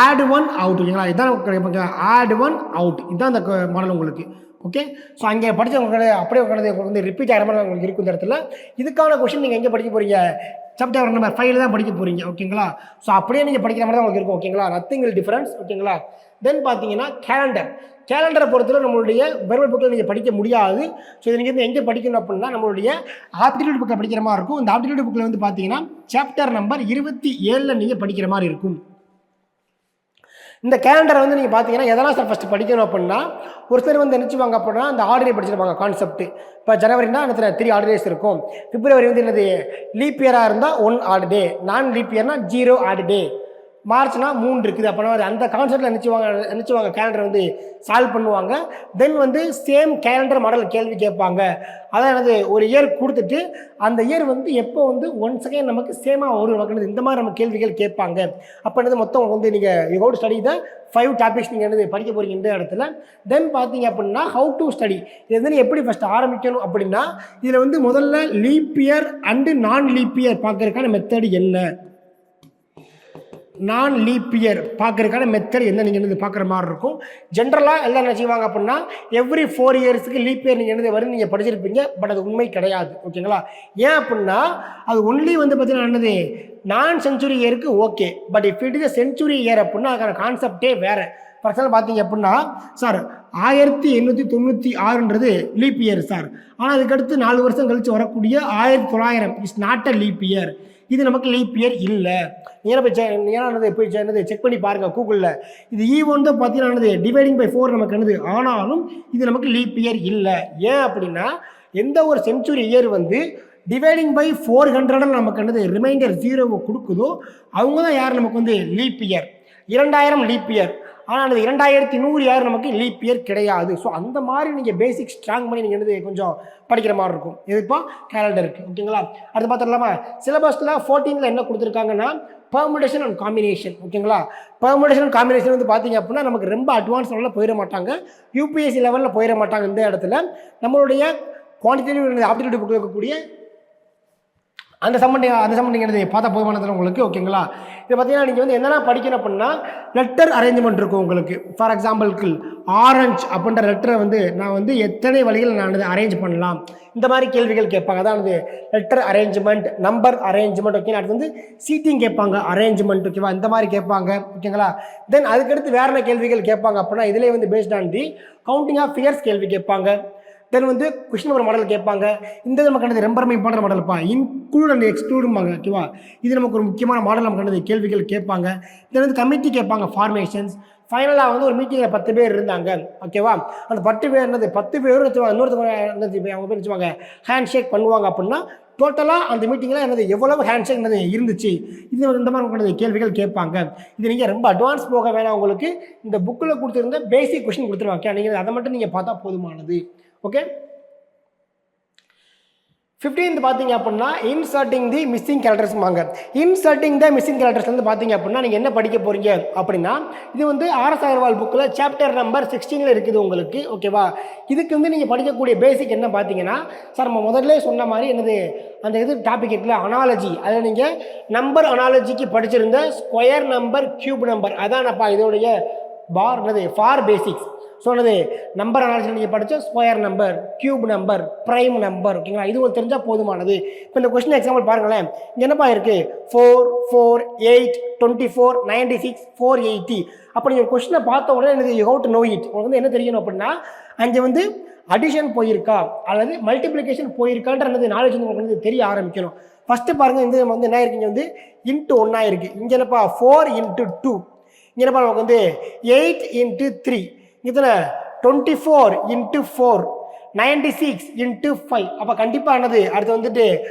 ஆட் 1 அவுட், ஓகேங்களா? இதுதான் ஆட் 1 அவுட், இதுதான் அந்த மாடல் உங்களுக்கு, ஓகே? ஸோ அங்கே படித்தவங்க அப்படியே உங்களுக்கு ரிப்பீட் ஆகிற மாதிரி உங்களுக்கு இருக்கும் இந்த இடத்துல. இதுக்கான கொஷின் நீங்கள் எங்கே படிக்க போகிறீங்க, சாப்டர் நம்பர் 5 தான் படிக்க போகிறீங்க, ஓகேங்களா? ஸோ அப்படியே நீங்கள் படிக்கிற மாதிரி தான் உங்களுக்கு இருக்கும், ஓகேங்களா? நத்திங் வில் டிஃபரன்ஸ், ஓகேங்களா? தென் பார்த்தீங்கன்னா கேலண்டரை பொறுத்தவரை நம்மளுடைய வெர்பல் புக்கில் நீங்கள் படிக்க முடியாது. ஸோ இது நீங்கள் எங்கே படிக்கணும் அப்படின்னா நம்மளுடைய ஆப்டிடியூட் புக்கில் படிக்கிற மாதிரி இருக்கும். இந்த ஆப்டிடியூட் புக்கில் பார்த்தீங்கன்னா சாப்டர் நம்பர் 27 நீங்கள் படிக்கிற மாதிரி இருக்கும். இந்த கேலண்டரை நீங்கள் பார்த்தீங்கன்னா எதனால் சார் ஃபஸ்ட்டு படிக்கணும் அப்படின்னா ஒரு சிலர் நினச்சிவாங்க அப்படின்னா அந்த ஆர்டரே படிச்சிருப்பாங்க கான்செப்ட். இப்போ ஜனவரினா அந்த 3 ஆர்டரேஸ் இருக்கும். பிப்ரவரி என்னது லீப் இயராக இருந்தால் 1 ஆட் டே, நான் லீப் இயர்னா 0 ஆட் டே. மார்ச்னா 3 இருக்குது அப்படின்னா அந்த கான்செப்டில் நினச்சிவாங்க கேலண்டர் வந்து சால்வ் பண்ணுவாங்க. தென் வந்து சேம் கேலண்டர் மாடல் கேள்வி கேட்பாங்க. அதாவது ஒரு இயர் கொடுத்துட்டு அந்த இயர் வந்து எப்போ வந்து ஒன் செகண்ட் நமக்கு சேமாக வரும் இந்த மாதிரி நம்ம கேள்விகள் கேட்பாங்க. அப்போ மொத்தம் வந்து நீங்கள் you have to study the 5 topics நீங்கள் என்னது படிக்க போகிறீங்க இந்த இடத்துல. தென் பார்த்தீங்க அப்படின்னா ஹவு டு ஸ்டடி இது வந்து எப்படி ஃபஸ்ட் ஆரம்பிக்கணும் அப்படின்னா இதில் வந்து முதல்ல லீப் இயர் அண்டு நான் லீப் இயர் பார்க்கறதுக்கான மெத்தட் என்ன, நான் லீப் இயர் பார்க்கறதுக்கான மெத்தட் என்ன நீங்கள் என்னது பார்க்குற மாதிரி இருக்கும். ஜென்ரலாக எல்லாம் என்ன செய்வாங்க அப்படின்னா எவ்ரி 4 இயர்ஸுக்கு லீப் இயர் நீங்கள் என்னது வரும் நீங்கள் படிச்சிருப்பீங்க. பட் அது உண்மை கிடையாது. ஓகேங்களா? ஏன் அப்படின்னா அது ஒன்லி வந்து பார்த்தீங்கன்னா என்னது நான் செஞ்சுரி இயருக்கு okay. But if it is century year அப்படின்னா அதுக்கான கான்செப்டே வேறு. ஃபார் எக்ஸாம்பிள் பார்த்தீங்க அப்படின்னா சார் 1896ன்றது லீப் இயர் சார். ஆனால் அதுக்கடுத்து 4 வருஷம் கழித்து வரக்கூடிய 1900 is not a leap year. இது நமக்கு லீப் இயர் இல்லை. நேராக போய் செக் பண்ணி பாருங்கள் கூகுளில். இது E1 தான் பார்த்தீங்கன்னா டிவைடிங் பை 4 நமக்கு என்னது ஆனாலும் இது நமக்கு லீப் இயர் இல்லை. ஏன் அப்படின்னா எந்த ஒரு செஞ்சுரி இயர் வந்து டிவைடிங் பை 400 நமக்கு என்னது ரிமைண்டர் 0 கொடுக்குதோ அவங்க தான் யார் நமக்கு வந்து லீப் இயர். 2000 leap year. ஆனால் அந்த 2100 யார் நமக்கு லீப் இயர் கிடையாது. ஸோ அந்த மாதிரி நீங்கள் பேசிக் ஸ்ட்ராங் பண்ணி நீங்கள் என்னது கொஞ்சம் படிக்கிற மாதிரி இருக்கும். எதுப்பா கேலண்டருக்கு. ஓகேங்களா? அடுத்து பார்த்துடலாமா? சிலபஸில் 14ல் என்ன கொடுத்துருக்காங்கன்னா பெர்முடேஷன் அண்ட் காம்பினேஷன். ஓகேங்களா? பெர்முடேஷன் அண்ட் காம்பினேஷன் வந்து பார்த்தீங்க அப்படின்னா நமக்கு ரொம்ப அட்வான்ஸ் லெவலில் போயிட மாட்டாங்க, யூபிஎஸ்சி லெவலில் போயிட மாட்டாங்க. இந்த இடத்துல நம்மளுடைய குவான்டிடேட்டிவ் ஆப்டிடியூட் புக்கில் இருக்கக்கூடிய அந்த சம்மண்டிங்கிறது பார்த்தா போதுமானது உங்களுக்கு. ஓகேங்களா? இது பார்த்தீங்கன்னா நீங்கள் வந்து என்னென்ன படிக்கணும் அப்படின்னா லெட்டர் அரேஞ்ச்மெண்ட் இருக்கும் உங்களுக்கு. ஃபார் எக்ஸாம்பிளுக்கு ஆரஞ்ச் அப்படின்ற லெட்டரை வந்து நான் வந்து எத்தனை வழிகள் நான் அரேஞ்ச் பண்ணலாம் இந்த மாதிரி கேள்விகள் கேட்பாங்க. அதான் வந்து letter arrangement, number arrangement. Okay, அடுத்து வந்து சீட்டிங் கேட்பாங்க, அரேஞ்ச்மெண்ட். ஓகேவா? இந்த மாதிரி கேட்பாங்க. ஓகேங்களா? தென் அதுக்கடுத்து வேற என்ன கேள்விகள் கேட்பாங்க அப்படின்னா இதிலே வந்து based on the counting of years கேள்வி கேட்பாங்க. தென் வந்து கொஸ்டின் நம்பர் மாடல் கேட்பாங்க. இந்த நமக்கு ரொம்ப இம்பார்ட்டன்ட் மாடல்ப்பா, இன்க்ளூட் அண்ட் எக்ஸ்க்ளூடும்பாங்க. ஓகேவா? இது நமக்கு ஒரு முக்கியமான மாடல். நமக்கு கேள்விகள் கேட்பாங்க. தென் வந்து கமிட்டி கேட்பாங்க, ஃபார்மேஷன்ஸ். ஃபைனலாக வந்து ஒரு மீட்டிங்கில் 10 பேர் இருந்தாங்க. ஓகேவா? அந்த 10 பேர் 10 பேர் இன்னொருத்தவங்க அவங்க பேர் வச்சுவாங்க ஹேண்ட் ஷேக் பண்ணுவாங்க அப்படின்னா டோட்டலாக அந்த மீட்டிங்கில் எவ்வளவு ஹேண்ட் ஷேக் இருந்துச்சு இது இந்த மாதிரி கேள்விகள் கேட்பாங்க. இது நீங்கள் ரொம்ப அட்வான்ஸ் போக வேணாம். உங்களுக்கு இந்த புக்கில் கொடுத்துருந்த பேசிக் கொஸ்டின் கொடுத்துருவாங்க. நீங்கள் அதை மட்டும் நீங்கள் பார்த்தா போதுமானது. ஓகே, 15th பார்த்தீங்க அப்படின்னா இன்சர்ட்டிங் தி மிஸ்ஸிங் கேரக்டர்ஸ்மாங்க. இன்சர்ட்டிங் த மிஸ்ஸிங் கேரக்டர்ஸ் வந்து பார்த்தீங்க அப்படின்னா நீங்கள் என்ன படிக்க போகிறீங்க அப்படின்னா இது வந்து RS அகர்வால் புக்கில் சாப்டர் நம்பர் 16ல் இருக்குது உங்களுக்கு. ஓகேவா? இதுக்கு வந்து நீங்கள் படிக்கக்கூடிய பேசிக் என்ன பார்த்தீங்கன்னா சார் நம்ம முதல்ல சொன்ன மாதிரி என்னது அந்த இது டாபிக் இருக்குல்ல அனாலஜி, அதில் நீங்கள் நம்பர் அனாலஜிக்கு படிச்சிருந்த ஸ்கொயர் நம்பர், கியூப் நம்பர், அதானப்பா இதோடைய பார் என்னது ஃபார் பேசிக்ஸ். ஸோ என்னது நம்பர் அனாலிசிஸ் நீங்கள் படித்த square number, cube number, prime number. ஓகேங்களா? இது உங்களுக்கு தெரிஞ்சால் போதுமானது. இப்போ இந்த கொஸ்டின் எக்ஸாம்பிள் பாருங்களேன். இங்கே என்னப்பா இருக்குது 4, 4, 8, 24, 96, 480. அப்போ நீங்கள் கொஸ்டினை பார்த்த உடனே எனக்கு you have to know it. உங்களுக்கு வந்து என்ன தெரியணும் அப்படின்னா அங்கே வந்து அடிஷன் போயிருக்கா அல்லது மல்டிப்ளிகேஷன் போயிருக்கான்ற நாலேஜ் வந்து உங்களுக்கு வந்து தெரிய ஆரம்பிக்கணும். ஃபஸ்ட்டு பாருங்கள், இந்த வந்து என்ன இருக்குது, இங்கே வந்து இன்ட்டு 1 இருக்குது. இங்கே என்னப்பா 4 × 2. இங்கே என்னப்பா நமக்கு வந்து 8 × 3. இதில் 24 × 4, 96 × 5. அப்போ கண்டிப்பாக ஆனது அடுத்து வந்துட்டு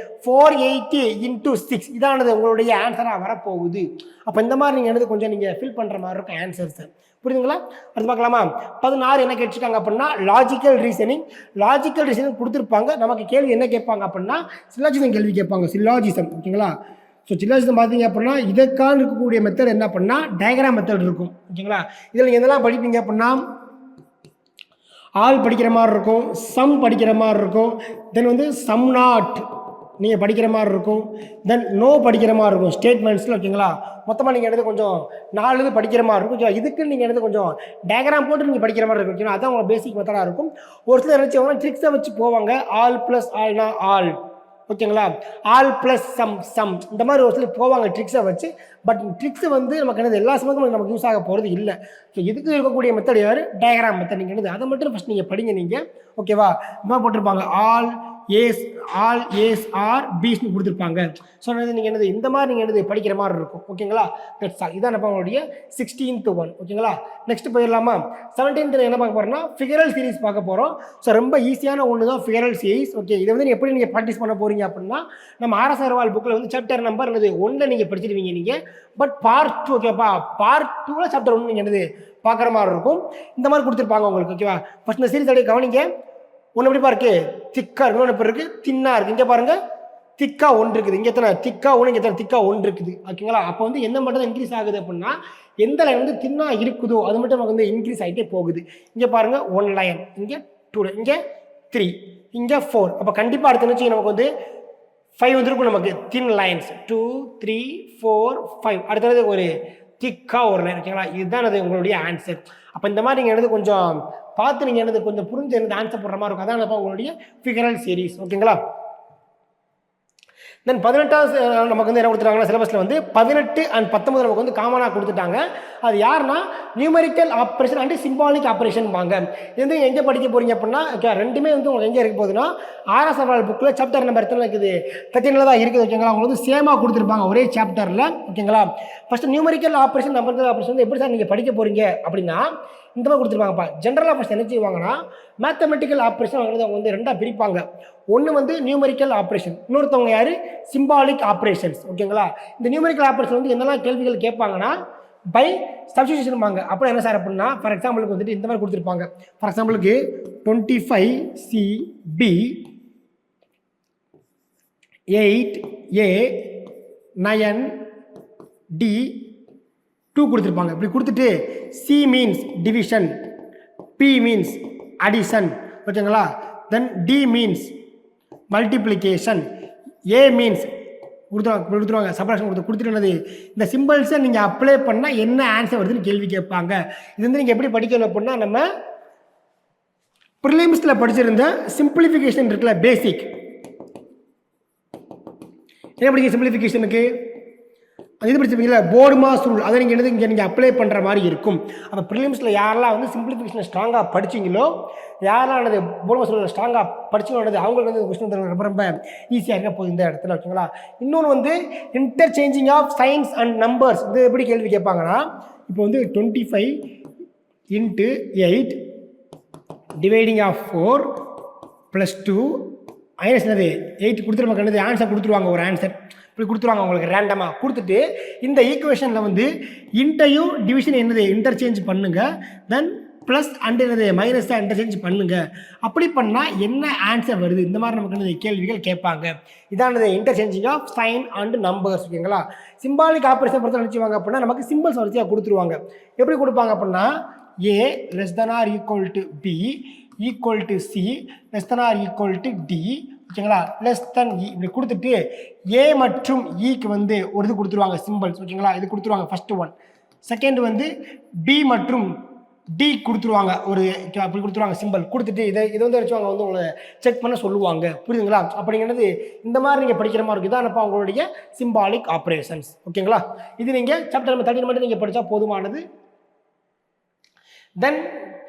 480 × 6. இதானது உங்களுடைய ஆன்சராக வரப்போகுது. அப்போ இந்த மாதிரி நீங்கள் என்னது கொஞ்சம் நீங்கள் ஃபில் பண்ணுற மாதிரி இருக்கும் ஆன்சர்ஸ். புரியுதுங்களா? அடுத்து பார்க்கலாமா? 16 என்ன கேட்டிருக்காங்க அப்படின்னா லாஜிக்கல் ரீசனிங். லாஜிக்கல் ரீசனிங் கொடுத்துருப்பாங்க. நமக்கு கேள்வி என்ன கேட்பாங்க அப்படின்னா சில்லாஜிசம் கேள்வி கேட்பாங்க. சில்லாஜிசம். ஓகேங்களா? ஸோ சில்லாஜிசம் பார்த்தீங்க அப்படின்னா இதற்கான இருக்கக்கூடிய மெத்தட் என்ன அப்படின்னா டயக்ராம் மெத்தட் இருக்கும். ஓகேங்களா? இதில் நீங்கள் எதெல்லாம் படிப்பீங்க அப்படின்னா ஆல் படிக்கிற மாதிரி இருக்கும், சம் படிக்கிற மாதிரி இருக்கும், தென் வந்து சம் நாட் நீங்கள் படிக்கிற மாதிரி இருக்கும், தென் நோ படிக்கிற மாதிரி இருக்கும் ஸ்டேட்மெண்ட்ஸில். ஓகேங்களா? மொத்தமாக நீங்கள் எடுத்து கொஞ்சம் 4 இது படிக்கிற மாதிரி இருக்கும். இதுக்கு நீங்கள் எடுத்து கொஞ்சம் டயக்ராம் போட்டு நீங்கள் படிக்கிற மாதிரி இருக்கும். ஓகேங்களா? அதுதான் உங்கள் பேசிக் மெத்தடாக இருக்கும். ஒரு சிலர் நினச்சவங்க ட்ரிக்ஸை வச்சு போவாங்க. ஆல் ப்ளஸ் ஆல்னா ஆல். ஓகேங்களா? ஆல் ப்ளஸ் சம் இந்த மாதிரி ஒரு சிலர் போவாங்க ட்ரிக்ஸை வச்சு. பட் ட்ரிக்ஸ் வந்து நமக்கு என்னது எல்லா சமயத்துக்கும் நமக்கு யூஸ் ஆக போகிறது இல்லை. ஸோ இதுக்கு இருக்கக்கூடிய மெத்தட் யார்? Diagram method. நீங்கள் என்னது அதை மட்டும் ஃபஸ்ட் நீங்கள் படிங்க நீங்கள். ஓகேவா? இந்த மாதிரி போட்டிருப்பாங்க all A's all A's are பீஸ்னு கொடுத்துருப்பாங்க. ஸோ நீங்கள் என்னது இந்த மாதிரி நீங்கள் என்னது படிக்கிற மாதிரி இருக்கும். ஓகேங்களா? That's all. இதான் நம்ம உங்களுடைய 16th ஒன். ஓகேங்களா? நெக்ஸ்ட் போயிடலாமா? 17th என்ன பார்க்க போகிறோம்னா ஃபிகரல் சீரிஸ் பார்க்க போகிறோம். ஸோ ரொம்ப ஈஸியான ஒன்று தான் ஃபிகரல் சீரிஸ். ஓகே, இதை வந்து எப்படி நீங்கள் ப்ராக்டிஸ் பண்ண போகிறீங்க அப்படின்னா நம்ம ஆர்எஸ் அகர்வால் புக்கில் வந்து சாப்டர் நம்பர் என்னது 1 நீங்கள் படிச்சிருவீங்க நீங்கள். பட் பார்ட் 2 ஓகேப்பா, பார்ட் 2ல் சாப்டர் 1 நீங்கள் என்னது பார்க்குற மாதிரி இருக்கும். இந்த மாதிரி கொடுத்துருப்பாங்க உங்களுக்கு. ஓகேவா? ஃபர்ஸ்ட் இந்த சீரிஸ் அப்படியே கவனிங்க. ஒன்று எப்படிப்பா இருக்கு? திக்கா இருக்கு. இன்னொன்று எப்படி இருக்குது? தின்னா இருக்குது. இங்கே பாருங்க, திக்கா 1 இருக்குது. இங்கே எத்தனை திக்கா 1, இங்கே எத்தனை திக்கா 1 இருக்குது. ஓகேங்களா? அப்போ வந்து எந்த மட்டும் தான் இன்க்ரீஸ் ஆகுது அப்படின்னா எந்த லைன் வந்து தின்னா இருக்குதோ அது மட்டும் நமக்கு வந்து இன்க்ரீஸ் ஆகிட்டே போகுது. இங்கே பாருங்க 1 லைன், இங்கே 2 லைன், இங்கே 3, இங்கே 4. அப்போ கண்டிப்பாக அடுத்த நிச்சயம் நமக்கு வந்து 5 வந்துருக்கும். நமக்கு தின் லைன்ஸ் 2 3 4 5. அடுத்தது ஒரு திக்கா ஒரு லைன். ஓகேங்களா? இதுதான் அது உங்களுடைய ஆன்சர். அப்போ இந்த மாதிரி நீங்கள் என்னது கொஞ்சம் பார்த்து நீங்கள் என்னது கொஞ்சம் புரிஞ்சு என்னது ஆன்சர் போடுற மாதிரி இருக்கும். அதான் உங்களுடைய ஃபிகரல் சீரிஸ். ஓகேங்களா? தென் 18வது நமக்கு வந்து என்ன கொடுத்துட்டாங்கன்னா சிலபஸில் வந்து 18 and 19 நமக்கு வந்து காமனாக கொடுத்துட்டாங்க. அது யாருன்னா numerical operation and symbolic operation வாங்க. இது வந்து எங்கே படிக்க போகிறீங்க அப்படின்னா ரெண்டுமே வந்து உங்களுக்கு எங்கே இருக்க போகுதுன்னா ஆர்எஸ் அகர்வால் புக்கில் சாப்டர் நம்பர் எத்தனை இருக்குது? 13 தான் இருக்குது. ஓகேங்களா? உங்களுக்கு வந்து சேமாக கொடுத்துருப்பாங்க ஒரே சாப்டரில். ஓகேங்களா? First numerical operation number operation வந்து எப்படி சார் நீங்கள் படிக்க போகிறீங்க அப்படின்னா இந்த மாதிரி கொடுத்துருப்பாங்கப்பா. ஜென்ரலாக ஃபஸ்ட் என்ன செய்வாங்கன்னா மேத்தமெட்டிக்கல் ஆப்ரேஷன் அவங்க வந்து 2ஆக பிரிப்பாங்க. ஒன்று வந்து நியூமெரிக்கல் ஆப்ரேஷன், இன்னொருத்தவங்க யார்? Symbolic operations. ஓகேங்களா? இந்த நியூமெரிக்கல் ஆப்ரேஷன் வந்து என்னெல்லாம் கேள்விகள் கேட்பாங்கன்னா பை சப்ஸ்டிடியூஷன் வாங்க. அப்புறம் என்ன சார் அப்படின்னா ஃபார் எக்ஸாம்பிளுக்கு வந்துட்டு இந்த மாதிரி கொடுத்துருப்பாங்க. ஃபார் எக்ஸாம்பிளுக்கு 25CB 8A 9D 2 கொடுத்துருப்பாங்க. இப்படி கொடுத்துட்டு C means division, P means addition. ஓகேங்களா? தென் D means multiplication, A means கொடுத்துருவாங்க சப்ராக்ஷன் கொடுத்துட்டு இந்த சிம்பிள்ஸை நீங்கள் அப்ளை பண்ணால் என்ன ஆன்சர் வருதுன்னு கேள்வி கேட்பாங்க. இது வந்து நீங்கள் எப்படி படிக்கணும் அப்படின்னா நம்ம ப்ரிலிம்ஸில் படிச்சிருந்த சிம்பிளிஃபிகேஷன் இருக்குல்ல, பேசிக். என்ன படிக்க சிம்பிளிஃபிகேஷனுக்கு? அது இது படிச்சிருப்பீங்களா, போர்டு மாஸ் ரூல். அதை நீங்கள் என்னது இங்கே நீங்கள் அப்ளை பண்ணுற மாதிரி இருக்கும். அப்போ ப்ரிலிம்ஸில் யாரெல்லாம் வந்து சிம்பிளிஃபிகேஷனை ஸ்ட்ராங்காக படிச்சிங்களோ, யாரெல்லாம் என்னது போர்டு மாஸ் ரூல் ஸ்ட்ராங்காக படிச்சுங்களோ அவங்களுக்கு வந்து கொஸ்டின் ரொம்ப ரொம்ப ஈஸியாக இருக்க போகுது இந்த இடத்துல. ஓகேங்களா? இன்னொன்று வந்து interchanging of signs and numbers. இது எப்படி கேள்வி கேட்பாங்கன்னா இப்போ வந்து 25 × 8 டிவைடிங் ஆஃப் 4 + 2 மைனஸ் என்னது 8 கொடுத்துருவாங்க. என்னது ஆன்சர் கொடுத்துருவாங்க. ஒரு ஆன்சர் இப்படி கொடுத்துருவாங்க உங்களுக்கு ரேண்டமாக கொடுத்துட்டு இந்த ஈக்குவேஷனில் வந்து இன்டையும் டிவிஷன் என்னது இன்டர்சேஞ்ச் பண்ணுங்க. தென் ப்ளஸ் அண்ட் என்னது மைனஸை இன்டர்சேஞ்ச் பண்ணுங்க. அப்படி பண்ணால் என்ன ஆன்சர் வருது? இந்த மாதிரி நமக்கு என்னது கேள்விகள் கேட்பாங்க. இதானது interchanging of sign and numbers. ஓகேங்களா? சிம்பாலிக் ஆப்ரேஷன் பொறுத்த நினச்சிவாங்க அப்படின்னா நமக்கு சிம்பிள்ஸ் வரிசையாக கொடுத்துருவாங்க. எப்படி கொடுப்பாங்க அப்படின்னா A < B = C < D. ஓகேங்களா? E இப்படி கொடுத்துட்டு A மற்றும் Eக்கு வந்து ஒரு இது கொடுத்துருவாங்க சிம்பிள்ஸ். ஓகேங்களா? இது கொடுத்துருவாங்க ஃபர்ஸ்ட் ஒன். செகண்ட் வந்து B மற்றும் D கொடுத்துருவாங்க ஒரு அப்படி கொடுத்துருவாங்க சிம்பிள் கொடுத்துட்டு இதை வந்து வச்சுவாங்க வந்து உங்களை செக் பண்ண சொல்லுவாங்க. புரியுதுங்களா? அப்படிங்கிறது இந்த மாதிரி நீங்கள் படிக்கிற மாதிரி இருக்குது. இதான் உங்களுடைய சிம்பாலிக் ஆப்ரேஷன்ஸ். ஓகேங்களா? இது நீங்கள் சாப்டர் நம்பர் 13 மட்டும் நீங்கள் படித்தா போதுமானது. தென்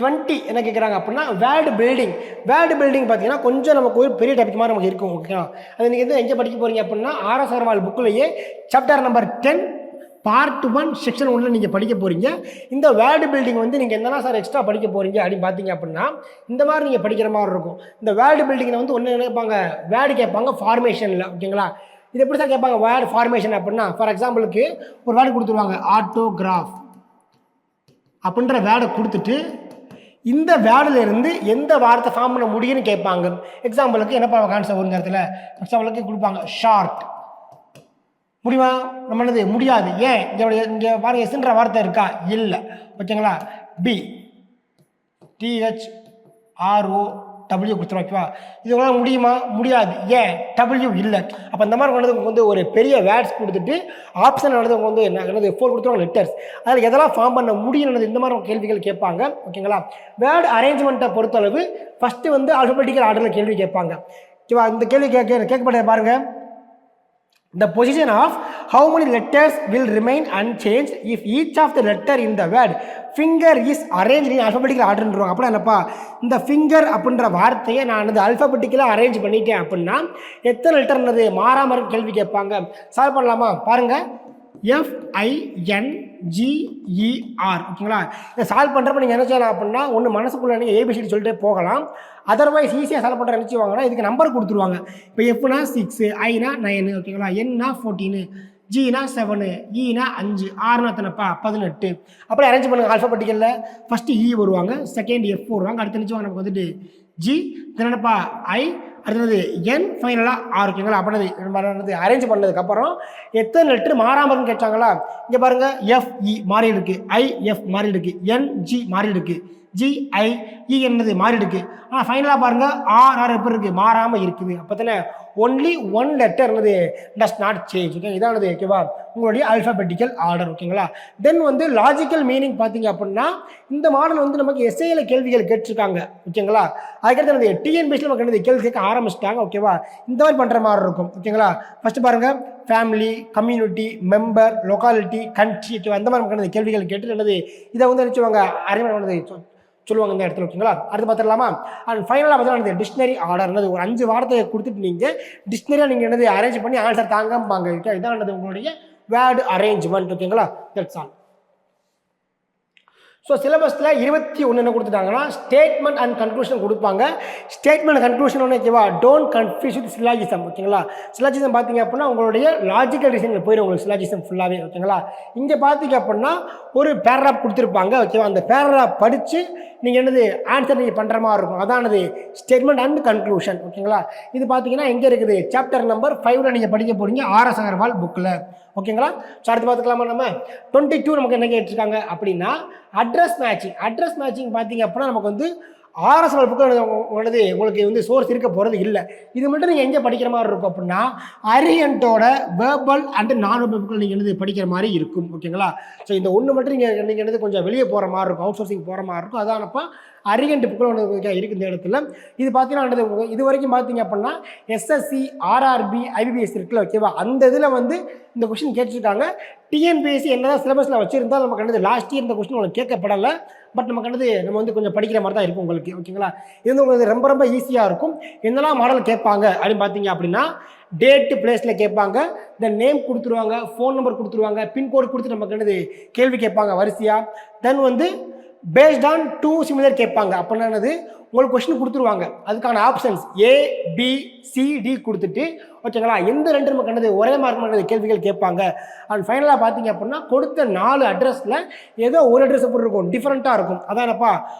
20 என்ன கேட்குறாங்க அப்படின்னா வேர்டு பில்டிங். வேர்டு பில்டிங் பார்த்தீங்கன்னா கொஞ்சம் நமக்கு ஒரு பெரிய டாபிக் மாதிரி நமக்கு இருக்கும். ஓகேங்களா? அது நீங்கள் வந்து எங்கே படிக்க போகிறீங்க அப்படின்னா ஆர்எஸ் அகர்வால் புக்கிலேயே சாப்டர் நம்பர் 10 பார்ட் 1 செக்ஷன் 1 நீங்கள் படிக்க போகிறீங்க. இந்த வேர்டு பில்டிங் வந்து நீங்கள் என்னென்ன சார் எக்ஸ்ட்ரா படிக்க போகிறீங்க அப்படின்னு பார்த்தீங்க அப்படின்னா இந்த மாதிரி நீங்கள் படிக்கிற மாதிரி இருக்கும். இந்த வேர்டு பில்டிங்கில் வந்து ஒன்று கேட்பாங்க, வேர்டு கேட்பாங்க ஃபார்மேஷனில். ஓகேங்களா? இது எப்படி சார் கேட்பாங்க வேர்டு ஃபார்மேஷன் அப்படின்னா ஃபார் எக்ஸாம்பிளுக்கு ஒரு வேர்டு கொடுத்துருவாங்க ஆட்டோகிராஃப் அப்படின்ற வேர்டை கொடுத்துட்டு இந்த வேர்டில் இருந்து எந்த வார்த்தை ஃபார்ம் பண்ண முடியும்னு கேட்பாங்க. எக்ஸாம்பிளுக்கு என்ன பண்ணுவாங்க ஆன்சர் ஒரு நேரத்தில் எக்ஸாம்பிளுக்கு கொடுப்பாங்க ஷார்ட். முடியுமா? நம்ம என்னது முடியாது. ஏன்? இங்கே பாருங்க எஸ்ன்ற வார்த்தை இருக்கா? இல்லை. ஓகேங்களா? B THROW கொடுத்துருவோம். ஓகேவா? இது உங்களால் முடியுமா? முடியாது. ஏன்? W இல்லை. அப்போ இந்த மாதிரி வந்து வந்து ஒரு பெரிய வேர்ட்ஸ் கொடுத்துட்டு ஆப்ஷன் வந்து வந்து என்னது 4 கொடுத்துருவாங்க லெட்டர்ஸ். அதில் எதெல்லாம் ஃபார்ம் பண்ண முடியும்னது இந்த மாதிரி கேள்விகள் கேட்பாங்க. ஓகேங்களா? வேர்டு அரேஞ்ச்மெண்ட்டை பொறுத்தளவு ஃபஸ்ட்டு வந்து ஆல்ஃபபெட்டிக்கல் ஆர்டரில் கேள்வி கேட்பாங்க. ஓகேவா? இந்த கேள்வி கேட்கப்பட்ட பாருங்கள். The position of how many letters will remain unchanged if each of the letter in the word finger is arranged in alphabetical orderன்றோம். அப்படின்னா என்னப்பா, இந்த ஃபிங்கர் அப்படின்ற வார்த்தையை நான் வந்து அல்ஃபபெட்டிக்கலாக அரேஞ்ச் பண்ணிட்டேன் அப்படின்னா எத்தனை லெட்டர்னது மாறாம இருக்கு கேள்வி கேட்பாங்க. சால்வ் பண்ணலாமா? பாருங்க, FINGER ஓகேங்களா. இதை சால்வ் பண்ணுறப்ப நீங்கள் என்ன செய்யலாம் அப்படின்னா, ஒன்று மனசுக்குள்ளே நீங்கள் ஏபிசிடி சொல்லிட்டு போகலாம். அதர்வைஸ் ஈஸியாக சால்வ் பண்ணுற நினச்சிவாங்கன்னா இதுக்கு நம்பர் கொடுத்துருவாங்க. இப்போ Fனா 6, Iனா 9 ஓகேங்களா, Nனா 14, Gனா 7, Eனா 5, Rனா எத்தனைப்பா 18. அப்படியே அரேஞ்ச் பண்ணுங்கள் ஆல்ஃபபெட்டிக்கலில். ஃபஸ்ட்டு E வருவாங்க, செகண்ட் F வருவாங்க, அடுத்து நினச்சிவாங்க நமக்கு வந்துட்டு G, என்னப்பா I, அடுத்தது N, ஃபைனலாக R ஓகேங்களா. அப்படின்னது அரேஞ்ச் பண்ணதுக்கப்புறம் எத்தனை லெட்ரு மாறாமல் இருக்குன்னு கேட்டாங்களா. இங்கே பாருங்கள், FE மாறி இருக்கு, IF மாறி இருக்கு, NG மாறி இருக்கு, GIE என்னது மாறி இருக்கு. ஆனால் ஃபைனலாக பாருங்கள் RR எப்படி இருக்குது, மாறாமல் இருக்குது. அப்போ தானே ஒன்லி ஒன் லெட்டர் என்னது டஸ் நாட் சேஞ்ச். ஓகே, இதானது ஓகேவா உங்களுடைய அல்ஃபபெட்டிக்கல் ஆர்டர் ஓகேங்களா. தென் வந்து லாஜிக்கல் மீனிங் பார்த்தீங்க அப்படின்னா இந்த மாடல் வந்து நமக்கு எஸ்ஏல கேள்விகள் கேட்டிருக்காங்க ஓகேங்களா. அதுக்கடுத்து என்னது டிஎன்பிஎஸ்சியில் நமக்கு என்னது கேள்வி கேட்க ஆரம்பிச்சிட்டாங்க ஓகேவா. இந்த மாதிரி பண்ணுற மாதிரி இருக்கும் ஓகேங்களா. ஃபஸ்ட்டு பாருங்கள், family, community, member, locality, country ஓகேவா, அந்த மாதிரி நமக்கு என்னது கேள்விகள் கேட்டு என்னது இதை வந்து நினச்சிவாங்க அறிமுகம் சொல்லுவாங்க இந்த இடத்துல ஓகேங்களா. அடுத்து பார்த்துடலாமா. அண்ட் ஃபைனலாக பார்த்தீங்கன்னா டிக்ஷனரி ஆர்டர்னது ஒரு 5 வார்த்தையை கொடுத்துட்டு நீங்கள் டிக்ஷனரியாக நீங்கள் என்னது அரேஞ்ச் பண்ணி ஆன்சர் தாங்கம்பாங்க. இதான் உங்களுடைய வேர்டு அரேஞ்ச்மெண்ட் ஓகேங்களா. That's all. ஸோ சிலபஸில் 21 என்ன கொடுத்துட்டாங்கன்னா ஸ்டேட்மெண்ட் அண்ட் கன்க்ளூஷன் கொடுப்பாங்க. ஸ்டேட்மெண்ட் கன்க்ளூஷன் ஒன்று ஓகேவா, டோன்ட் கன்ஃபியூஸ் வித் சிலாஜிசம் ஓகேங்களா. சிலாஜிசம் பார்த்தீங்க அப்படின்னா உங்களுடைய லாஜிக்கல் ரீசனில் போயிடும் உங்களுக்கு சிலாஜிசம் ஃபுல்லாகவே ஓகேங்களா. இங்கே பார்த்தீங்க அப்படின்னா ஒரு பேராகிராஃப் கொடுத்துருப்பாங்க ஓகேவா. அந்த பேராகிராஃப் படித்து நீங்கள் என்னது ஆன்சர் நீங்கள் பண்ணுற மாதிரி இருக்கும். அதானது ஸ்டேட்மெண்ட் அண்ட் கன்க்ளூஷன் ஓகேங்களா. இது பார்த்தீங்கன்னா எங்கே இருக்குது, சாப்டர் நம்பர் 5ல் நீங்கள் படிக்க போகிறீங்க, RS அகர்வால் புக்கில் ஓகேங்களா. ஸோ அடுத்து பார்த்துக்கலாமா. நம்ம 22 நமக்கு என்ன கேட்டிருக்காங்க அப்படின்னா அட்ரஸ் மேட்சிங். அட்ரஸ் மேட்சிங் பார்த்தீங்க அப்படின்னா நமக்கு வந்து RS புக்கில் உங்களுக்கு வந்து சோர்ஸ் இருக்க போகிறது இல்லை. இது மட்டும் நீங்கள் எங்கே படிக்கிற மாதிரி இருக்கும் அப்படின்னா அரியன்ட்டோட வேர்பல் அண்ட் நான் வேர்பல் புக்கில் நீங்கள் என்னது படிக்கிற மாதிரி இருக்கும் ஓகேங்களா. ஸோ இந்த ஒன்று மட்டும் நீங்கள் என்னது கொஞ்சம் வெளியே போகிற மாதிரி இருக்கும், அவுட் சோர்சிங் போகிற மாதிரி இருக்கும். அதானப்பா அரியன்ட் புக்கில் ஒன்று இருக்குது இந்த இடத்துல. இது பார்த்தீங்கன்னா இது வரைக்கும் பார்த்தீங்க அப்படின்னா SSC, RRB, IBPS இருக்குல்ல ஓகேவா. அந்த இதில் வந்து இந்த கொஸ்டின் கேட்டிருக்காங்க. டிஎன்பிஎஸ்சி என்னதான் சிலபஸில் வச்சுருந்தால் நமக்கு என்னது லாஸ்ட் இயர் இந்த கொஸ்டின் உங்களுக்கு கேட்கப்படலை. பட் நமக்கு என்னது நம்ம வந்து கொஞ்சம் படிக்கிற மாதிரி தான் இருக்கும் உங்களுக்கு ஓகேங்களா. இது வந்து உங்களுக்கு ரொம்ப ரொம்ப ஈஸியாக இருக்கும். என்னெல்லாம் மாடல் கேட்பாங்க அப்படின்னு பார்த்தீங்க அப்படின்னா டேட்டு பிளேஸில் கேட்பாங்க, தென் நேம் கொடுத்துருவாங்க, ஃபோன் நம்பர் கொடுத்துருவாங்க, பின்கோடு கொடுத்து நமக்கு என்னது கேள்வி கேட்பாங்க வரிசையாக. தென் வந்து பேஸ்ட் ஆன் 2 சிமிலர் கேட்பாங்க. அப்படின்னா என்னது உங்களுக்கு கொஸ்டின் கொடுத்துருவாங்க, அதுக்கான ஆப்ஷன்ஸ் ABCD கொடுத்துட்டு ஓகேங்களா எந்த 2 நமக்கு என்னது ஒரே மார்க் பண்ணது கேள்விகள் கேட்பாங்க. அண்ட் ஃபைனலாக பார்த்தீங்க அப்படின்னா கொடுத்த 4 அட்ரஸில் ஏதோ ஒரு அட்ரஸ் எப்படி இருக்கும், டிஃப்ரெண்ட்டாக இருக்கும். அதானப்பா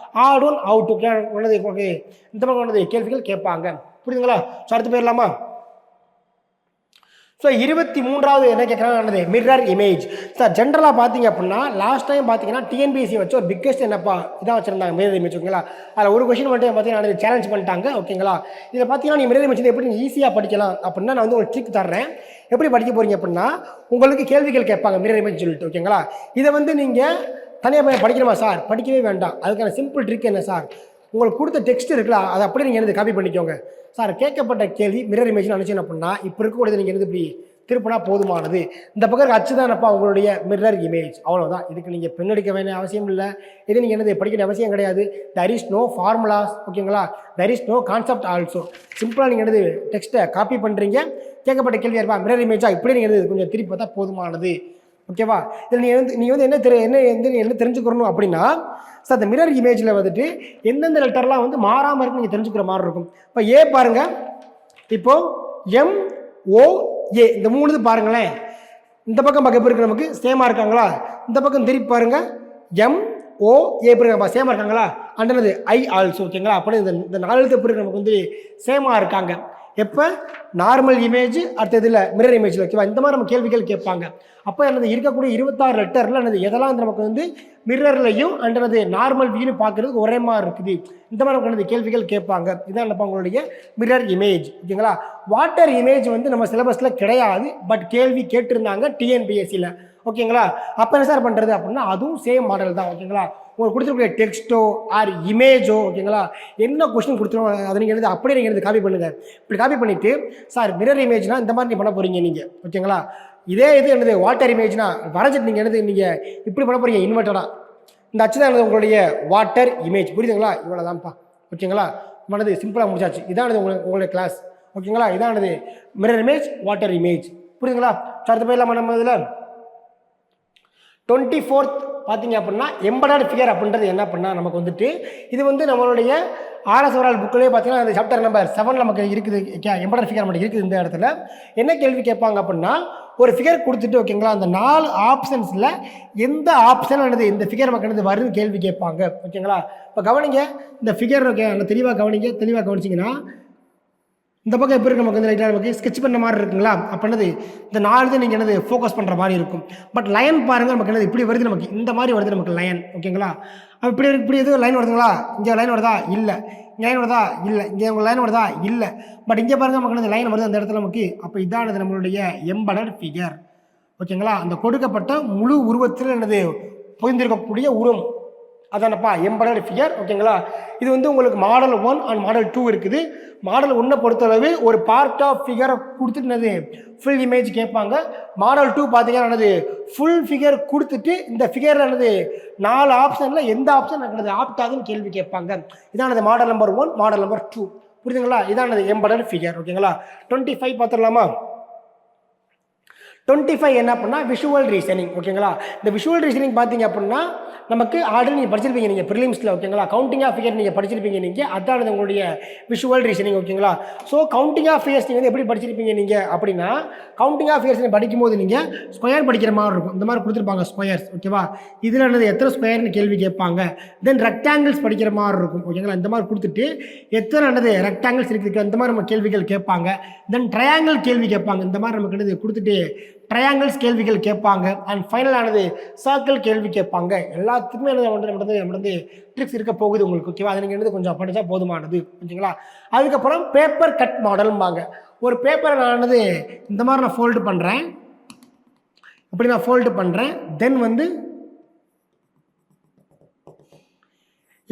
odd one out okay okay இந்த மாதிரி கொண்டது கேள்விகள் கேட்பாங்க. புரியுதுங்களா. ஸோ அடுத்து போயிடலாமா. ஸோ 23வது என்ன கேட்குறாங்க, மிரர் இமேஜ். சார் ஜென்ரலாக பார்த்தீங்க அப்படின்னா லாஸ்ட் டைம் பார்த்தீங்கன்னா டிஎன்பிஎஸ்சி வச்சு ஒரு பிக்கஸ்ட் என்னப்பா இதாக வச்சுருந்தாங்க மிரர் இமேஜ் ஓகேங்களா. அதில் ஒரு கொஸ்டின் மட்டும் பார்த்தீங்கன்னா சேலஞ்ச் பண்ணிட்டாங்க ஓகேங்களா. இதில் பார்த்தீங்கன்னா நீங்கள் மிரர் இமேஜ் எப்படி ஈஸியாக படிக்கலாம் அப்படின்னா நான் வந்து ஒரு ட்ரிக் தர்றேன். எப்படி படிக்க போகிறீங்க அப்படின்னா உங்களுக்கு கேள்விகள் கேட்பாங்க மிரர் இமேஜ் சொல்லிட்டு ஓகேங்களா. இதை வந்து நீங்கள் தனியாக படிக்கணுமா சார், படிக்கவே வேண்டாம். அதுக்கான சிம்பிள் ட்ரிக் என்ன சார், உங்களுக்கு கொடுத்த டெக்ஸ்ட் இருக்குல்ல அதை அப்படியே நீங்கள் என்னது காப்பி பண்ணிக்கோங்க. சார் கேட்கப்பட்ட கேள்வி மிரர் இமேஜ்னு நினச்சிங்க அப்படின்னா இப்போ இருக்கக்கூடியது நீங்கள் என்னது இப்படி திருப்பினா போதுமானது. இந்த பக்கம் அச்சு தானப்பா உங்களுடைய மிரர் இமேஜ், அவ்வளோதான். இதுக்கு நீங்கள் பெண் எடுக்க வேண்டிய அவசியம் இல்லை, இது நீங்கள் என்னது படிக்கிற அவசியம் கிடையாது. தெர் இஸ் நோ ஃபார்முலாஸ் ஓகேங்களா, there is no concept also. சிம்பிளாக நீங்கள் என்னது டெக்ஸ்ட்டை காப்பி பண்ணுறீங்க, கேட்கப்பட்ட கேள்வியாக இருப்பா மிரர் இமேஜாக இப்படி நீங்கள் என்னது கொஞ்சம் திருப்பி பார்த்தா போதுமானது ஓகேவா. இதில் நீங்கள் வந்து என்ன தெரிஞ்சுக்கணும் அப்படின்னா சார் அந்த மிரர் இமேஜில் வந்துட்டு எந்தெந்த லெட்டர்லாம் வந்து மாறாமல் இருக்கு நீங்கள் தெரிஞ்சுக்கிற மாதிரி இருக்கும். இப்போ ஏ பாருங்கள், இப்போது MOA இந்த 3 பாருங்களேன். இந்த பக்கம் எப்படி இருக்கு நமக்கு சேமாக இருக்காங்களா, இந்த பக்கம் திருப்பி பாருங்கள் MOA எப்படி இருக்காப்பா சேமாக இருக்காங்களா, அண்டனது I ஆல்சோ ஓகேங்களா. அப்படி இந்த 4 எழுத்து எப்படி நமக்கு வந்து சேமாக இருக்காங்க. எப்போ நார்மல் இமேஜ் அடுத்ததில் மிரர் இமேஜில் ஓகேவா. இந்த மாதிரி நம்ம கேள்விகள் கேட்பாங்க. அப்போ என்னது இருக்கக்கூடிய 26 லெட்டரில் என்னது எதெல்லாம் நமக்கு வந்து மிரர்லையும் அண்டனது நார்மல் வியூன்னு பார்க்குறதுக்கு ஒரே மாதிரி இருக்குது. இந்த மாதிரி நமக்கு கேள்விகள் கேட்பாங்க. இதான் என்னப்பா உங்களுடைய மிரர் இமேஜ் ஓகேங்களா. வாட்டர் இமேஜ் வந்து நம்ம சிலபஸில் கிடையாது, பட் கேள்வி கேட்டிருந்தாங்க டிஎன்பிஎஸ்சியில். ஓகேங்களா. அப்போ என்ன சார் பண்ணுறது அப்படின்னா அதுவும் சேம் மாடல் தான். ஓகேங்களா. உங்களுக்கு கொடுத்துருக்கூடிய டெக்ஸ்ட்டோ ஆர் இமேஜோ ஓகேங்களா என்ன கொஸ்டின் கொடுத்துருவோம் அதை நீங்கள் எழுதி அப்படியே நீங்கள் எழுதி காப்பி பண்ணுங்கள். இப்படி காப்பி பண்ணிவிட்டு சார் மிரர் இமேஜ்னா இந்த மாதிரி நீங்கள் பண்ண போகிறீங்க நீங்கள். ஓகேங்களா. இதே இது என்னது வாட்டர் இமேஜ்னா வரைஞ்சிட்டு நீங்கள் என்னது நீங்கள் இப்படி பண்ண போகிறீங்க இன்வெர்ட்டடாக. இந்த அச்சு தான் உங்களுடைய வாட்டர் இமேஜ். புரியுதுங்களா. இவ்வளோ தான்ப்பா. ஓகேங்களா. மனது சிம்பிளாக முடிச்சாச்சு. இதானது உங்களுடைய கிளாஸ். ஓகேங்களா. இதானது மிரர் இமேஜ் வாட்டர் இமேஜ். புரியுதுங்களா. அடுத்த பேர்லாம் நம்ம இதில் 24th பார்த்தீங்க அப்படின்னா எம்படட் ஃபிகர் அப்படின்றது என்ன பண்ணால் நமக்கு வந்துட்டு இது வந்து நம்மளுடைய ஆர்எஸ் ஓவரால் புக்கிலே பார்த்தீங்கன்னா அந்த சாப்டர் நம்பர் 7 நமக்கு இருக்குது. எம்படட் ஃபிகர் நமக்கு இருக்குது. இந்த இடத்துல என்ன கேள்வி கேட்பாங்க அப்படின்னா ஒரு ஃபிகர் கொடுத்துட்டு ஓகேங்களா அந்த 4 ஆப்ஷன்ஸில் எந்த ஆப்ஷன் ஆனது இந்த ஃபிகர் நமக்கு என்னது வருதுன்னு கேள்வி கேட்பாங்க. ஓகேங்களா. இப்போ கவனிங்க இந்த ஃபிகர் ஓகே தெளிவாக கவனிங்க. தெளிவாக கவனிச்சிங்கன்னா இந்த பக்கம் எப்படி இருக்கு நமக்கு வந்து லைட்டாக நமக்கு ஸ்கெட்ச் பண்ண மாதிரி இருக்குங்களா. அப்போ என்னது இந்த 4 தான் நீங்கள் என்னது ஃபோக்கஸ் பண்ணுற மாதிரி இருக்கும். பட் லைன் பாருங்கள் நமக்கு என்னது இப்படி வருது நமக்கு இந்த மாதிரி வருது நமக்கு லைன். ஓகேங்களா. இப்படி எதுவும் லைன் வருதுங்களா. இங்கே லைன் வருதா இல்லை. இங்கே லைன் வருதா இல்லை. இங்கே உங்களுக்கு லைன் வருதா இல்லை. பட் இங்கே பாருங்கள் நமக்கு என்னது லைன் வருது அந்த இடத்துல நமக்கு. அப்போ இதானது நம்மளுடைய எம்படட் ஃபிகர். ஓகேங்களா. அந்த கொடுக்கப்பட்ட முழு உருவத்தில் என்னது புரிந்திருக்கக்கூடிய உருவம் அதானப்பா எம்படட் ஃபிகர். ஓகேங்களா. இது வந்து உங்களுக்கு மாடல் 1 அண்ட் மாடல் 2 இருக்குது. மாடல் 1 பொறுத்தளவு ஒரு பார்ட் ஆஃப் ஃபிகரை கொடுத்துட்டு ஃபுல் இமேஜ் கேட்பாங்க. மாடல் 2 பார்த்தீங்கன்னா ஃபுல் ஃபிகர் கொடுத்துட்டு இந்த ஃபிகர் 4 ஆப்ஷனில் எந்த ஆப்ஷன் எனக்கு ஆப்டாதுன்னு கேள்வி கேட்பாங்க. இதானது மாடல் நம்பர் 1 மாடல் நம்பர் 2. புரியுதுங்களா. இதானது எம்படட் ஃபிகர். ஓகேங்களா. 25 பார்த்துடலாமா. 25 என்ன பண்ணால் விஷுவல் ரீசனிங். ஓகேங்களா. இந்த விஷுவல் ரீசனிங் பார்த்தீங்க அப்படின்னா நமக்கு ஆல்ரெடி நீங்கள் படிச்சிருப்பீங்க நீங்கள் ப்ரிலிம்ஸில். ஓகேங்களா. கவுண்டிங் ஆஃப் ஃபிகர் நீங்கள் படிச்சிருப்பீங்க நீங்கள். அதானது உங்களுடைய விஷுவல் ரீசனிங். ஓகேங்களா. ஸோ கவுண்டிங் ஆஃப் ஃபிகர்ஸ் நீங்கள் எப்படி படிச்சிருப்பீங்க நீங்கள் அப்படின்னா கவுண்டிங் ஆஃப் ஃபிகர்ஸ் படிக்கும்போது நீங்கள் ஸ்கொயர் படிக்கிற மாதிரி இருக்கும். இந்த மாதிரி கொடுத்துருப்பாங்க ஸ்கொயர்ஸ். ஓகேவா. இதில் என்னது எத்தனை ஸ்கொயர்னு கேள்வி கேட்பாங்க. தென் ரெக்டாங்கிள்ஸ் படிக்கிற மாதிரி இருக்கும். ஓகேங்களா. இந்த மாதிரி கொடுத்துட்டு எத்தனை என்னது ரெக்டாங்கிள்ஸ் இருக்குது இந்த மாதிரி நம்ம கேள்விகள் கேட்பாங்க. தென் ட்ரையாங்கிள் கேள்வி கேட்பாங்க. இந்த மாதிரி நமக்கு என்னது கொடுத்துட்டு ட்ரையாங்கிள்ஸ் கேள்விகள் கேட்பாங்க. அண்ட் ஃபைனலானது சர்க்கிள் கேள்வி கேட்பாங்க. எல்லாத்துக்குமே நம்மளது ட்ரிக்ஸ் இருக்க போகுது உங்களுக்கு. ஓகேவா. அது நீங்கள் கொஞ்சம் படித்தா போதுமானது. ஓகேங்களா. அதுக்கப்புறம் பேப்பர் கட் மாடல்பாங்க. ஒரு பேப்பரை நான் இந்த மாதிரி நான் ஃபோல்டு பண்ணுறேன். இப்படி நான் ஃபோல்டு பண்ணுறேன். தென்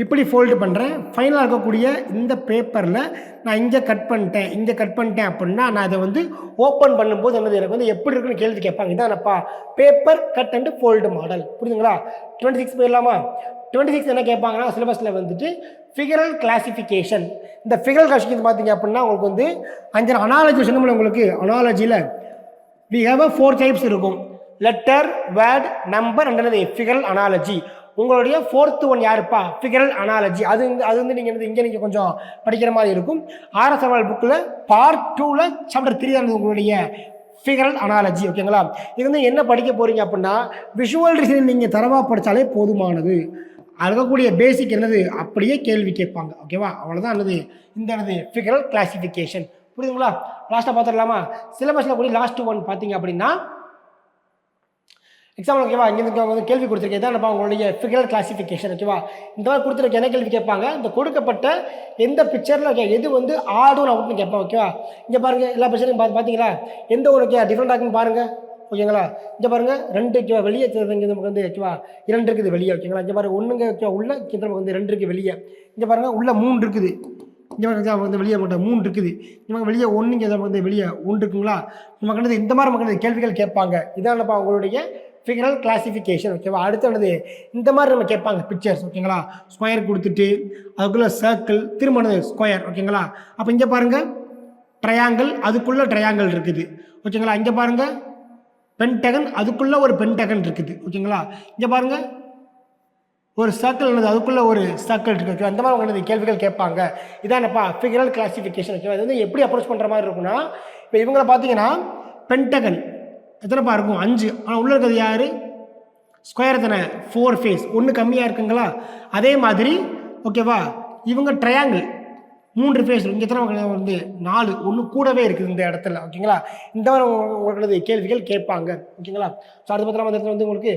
இப்படி ஃபோல்டு பண்ணுறேன். ஃபைனலாக இருக்கக்கூடிய இந்த பேப்பரில் நான் இங்கே கட் பண்ணிட்டேன் அப்படின்னா நான் அதை ஓப்பன் பண்ணும்போது எனக்கு எப்படி இருக்குன்னு கேள்வி கேட்பாங்க. இதானப்பா paper cut and fold model. புரியுதுங்களா. 26 போயிடலாமா. 26 என்ன கேட்பாங்கன்னா சிலபஸில் ஃபிகரல் கிளாசிஃபிகேஷன். இந்த ஃபிகரல் கிளாசிஃபிகேஷன் பார்த்தீங்க அப்படின்னா உங்களுக்கு 5 அனாலஜி சொன்னோம்ல. உங்களுக்கு அனாலஜியில் we have 4 types இருக்கும். Letter, word, number and ஃபிகரல் analogy. உங்களுடைய 4th ஒன் யாருப்பா ஃபிகரல் அனாலஜி. அது நீங்கள் இங்கே நீங்கள் கொஞ்சம் படிக்கிற மாதிரி இருக்கும். ஆர்எஸ் ஓவரால் புக்கில் பார்ட் 2ல் சாப்டர் 3 தான் உங்களுடைய ஃபிகரல் அனாலஜி. ஓகேங்களா. இது என்ன படிக்க போகிறீங்க அப்படின்னா விஷுவல் ரீசனிங் நீங்கள் தரவாக படித்தாலே போதுமானது. இருக்கக்கூடிய பேசிக் அப்படியே கேள்வி கேட்பாங்க. ஓகேவா. அவ்வளோதான் இந்த ஃபிகரல் கிளாசிஃபிகேஷன். புரியுதுங்களா. லாஸ்ட்டாக பார்த்துடலாமா. சிலபஸில் கூட லாஸ்ட் ஒன் பார்த்தீங்க அப்படின்னா எக்ஸாம்பிள். ஓகேவா. இங்கே கேள்வி கொடுத்துருக்கேன். இதான் உங்களுடைய ஃபிகரல் கிளாசிஃபிகேஷன். ஓகேவா. இந்த மாதிரி கொடுத்துருக்க என்ன கேள்வி கேட்பாங்க. இந்த கொடுக்கப்பட்ட எந்த பிக்சரில் எது ஆடும் அப்படின்னு கேட்பாங்க. ஓகேவா. இங்கே பாருங்கள் எல்லா பிக்சரையும் பார்த்தீங்களா எந்த ஒரு டிஃப்ரெண்ட் ஆகுன்னு பாருங்கள். ஓகேங்களா. இங்கே பாருங்கள் 2 வெளியே நமக்கு ஓகேவா 2 இருக்குது வெளியே. ஓகேங்களா. இங்கே பாருங்கள் 1 ஓகேவா உள்ள நமக்கு 2 இருக்குது வெளியே. இங்கே பாருங்கள் உள்ள 3 இருக்குது. இங்கே வெளியே மட்டும் 3 இருக்குது. நமக்கு வெளியே 1 இங்கே வெளியே 1 இருக்குங்களா. நமக்கு இந்த மாதிரி நமக்கு கேள்விகள் கேட்பாங்க. இதானப்பா உங்களுடைய ஃபிகரல் கிளாசிஃபிகேஷன். ஓகேவா. அடுத்து இந்த மாதிரி நம்ம கேட்பாங்க பிக்சர்ஸ். ஓகேங்களா. ஸ்கொயர் கொடுத்துட்டு அதுக்குள்ளே சர்க்கிள் திரும்ப ஸ்கொயர். ஓகேங்களா. அப்போ இங்கே பாருங்கள் ட்ரையாங்கிள் அதுக்குள்ளே ட்ரையாங்கிள் இருக்குது. ஓகேங்களா. இங்கே பாருங்கள் பென்டகன் அதுக்குள்ளே ஒரு பென்டகன் இருக்குது. ஓகேங்களா. இங்கே பாருங்கள் ஒரு சர்க்கிள் அதுக்குள்ளே ஒரு சர்க்கிள் இருக்குது. அந்த மாதிரி உங்களுக்கு கேள்விகள் கேட்பாங்க. இதானப்பா ஃபிகரல் கிளாசிஃபிகேஷன். ஓகேவா. இது எப்படி அப்ரோச் பண்ணுற மாதிரி இருக்குன்னா இப்போ இவங்களை பார்த்தீங்கன்னா பென்டகன் எத்தனைப்பா இருக்கும் 5. ஆனால் உள்ளே இருக்கிறது யார் ஸ்கொயர் தானே 4 ஃபேஸ் 1 கம்மியாக இருக்குங்களா. அதே மாதிரி ஓகேவா இவங்க ட்ரையாங்கிள் 3 ஃபேஸ் இங்கே எத்தனை 4 1 கூடவே இருக்குது இந்த இடத்துல. ஓகேங்களா. இந்த மாதிரி உங்களுக்கு கேள்விகள் கேட்பாங்க. ஓகேங்களா. ஸோ அடுத்த பத்திரம் உங்களுக்கு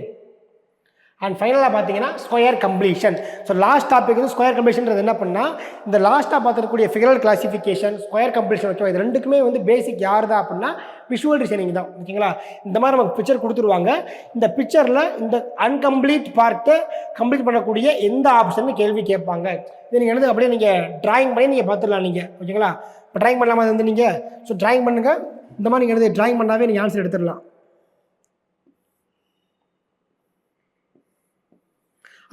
அண்ட் ஃபைனலாக பார்த்தீங்கன்னா square completion. So last topic வந்து ஸ்கொயர் கம்ப்ளீஷன்றது என்ன பண்ணால் இந்த லாஸ்ட்டாக பார்த்துருக்கூடிய ஃபிகரல் கிளாசிஃபிகேஷன் ஸ்கொயர் கம்ப்ளீஷன் ஓகேவா, இது ரெண்டுக்குமே வந்து பேசிக் யார் தான் அப்படின்னா விஷுவல் டிசைனிங் தான். ஓகேங்களா, இந்த மாதிரி நமக்கு பிக்சர் கொடுத்துருவாங்க. இந்த பிக்சரில் இந்த அன்கம்ப்ளீட் பார்ட்டை கம்ப்ளீட் பண்ணக்கூடிய எந்த ஆப்ஷன் கேள்வி கேட்பாங்க. இது நீங்கள் என்னது அப்படியே நீங்கள் ட்ராயிங் பண்ணி நீங்கள் பார்த்துடலாம் நீங்கள். ஓகேங்களா, இப்போ ட்ராயிங் பண்ணலாமா வந்து நீங்கள்? ஸோ ட்ராயிங் பண்ணுங்கள். இந்த மாதிரி நீங்கள் என்னது ட்ராயிங் பண்ணாவே நீங்கள் ஆன்சர் எடுத்துடலாம்.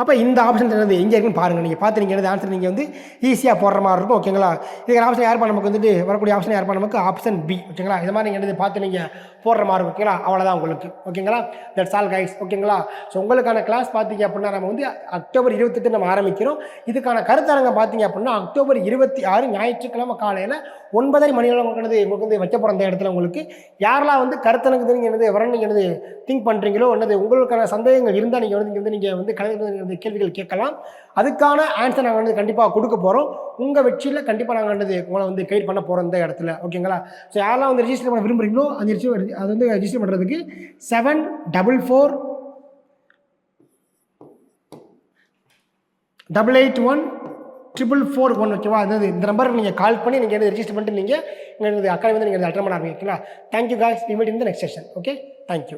அப்போ இந்த ஆப்ஷன் என்னது எங்கே இருக்குன்னு பாருங்கள். நீங்கள் பார்த்து நீங்கள் என்னது ஆன்சர் நீங்கள் வந்து ஈஸியாக போடுற மாதிரி இருக்கும். ஓகேங்களா, இதுக்கு ஆப்ஷன் யார் பண்ண நமக்கு வந்துட்டு வரக்கூடிய ஆப்ஷன் யார் பண்ண நமக்கு ஆப்ஷன் பி. ஓகேங்களா, இது மாதிரி நீங்கள் என்னது பார்த்து நீங்கள் போடுற மாதிரி இருக்கும். ஓகேங்களா, அவ்வளோதான் உங்களுக்கு. ஓகேங்களா, தட்ஸ் ஆல் கைஸ். ஓகேங்களா, ஸோ உங்களுக்கான கிளாஸ் பார்த்தீங்க அப்படின்னா நம்ம வந்து அக்டோபர் 28 நம்ம ஆரம்பிக்கிறோம். இதுக்கான கருத்தரங்கம் பார்த்தீங்க அப்படின்னா அக்டோபர் 26 ஞாயிற்றுக்கிழமை காலையில் 9:30 மணி உங்களுக்கு வந்து வைக்க போகிற அந்த இடத்துல உங்களுக்கு யாரெல்லாம் வந்து கருத்தரங்கு நீங்கள் என்னது வரணும் நீங்கள் என்னது திங்க் பண்ணுறீங்களோ என்னது உங்களுக்கான சந்தேகங்கள் இருந்தால் நீங்கள் வந்து கலந்து கேள்விகள் கேட்கலாம். அதுக்கான ஆன்சர் நாங்கள் வந்து கண்டிப்பாக கொடுக்க போகிறோம். உங்கள் வெற்றியில் கண்டிப்பாக நாங்கள் வந்து உங்களை வந்து கைட் பண்ண போகிறோம் இந்த இடத்துல. ஓகேங்களா, ஸோ யாரெல்லாம் வந்து ரிஜிஸ்டர் பண்ண விரும்புகிறீங்களோ அது வந்து ரிஜிஸ்டர் பண்ணுறதுக்கு 74481441 ஓகேவா, அதாவது இந்த நம்பருக்கு நீங்கள் கால் பண்ணி நீங்கள் ரிஜிஸ்டர் பண்ணிட்டு நீங்கள் எங்கள் அக்காவை வந்து நீங்கள் அட்டன் பண்ண ஆரம்பிங்க. ஓகேங்களா, thank you guys. We meet in the next session. Okay, thank you.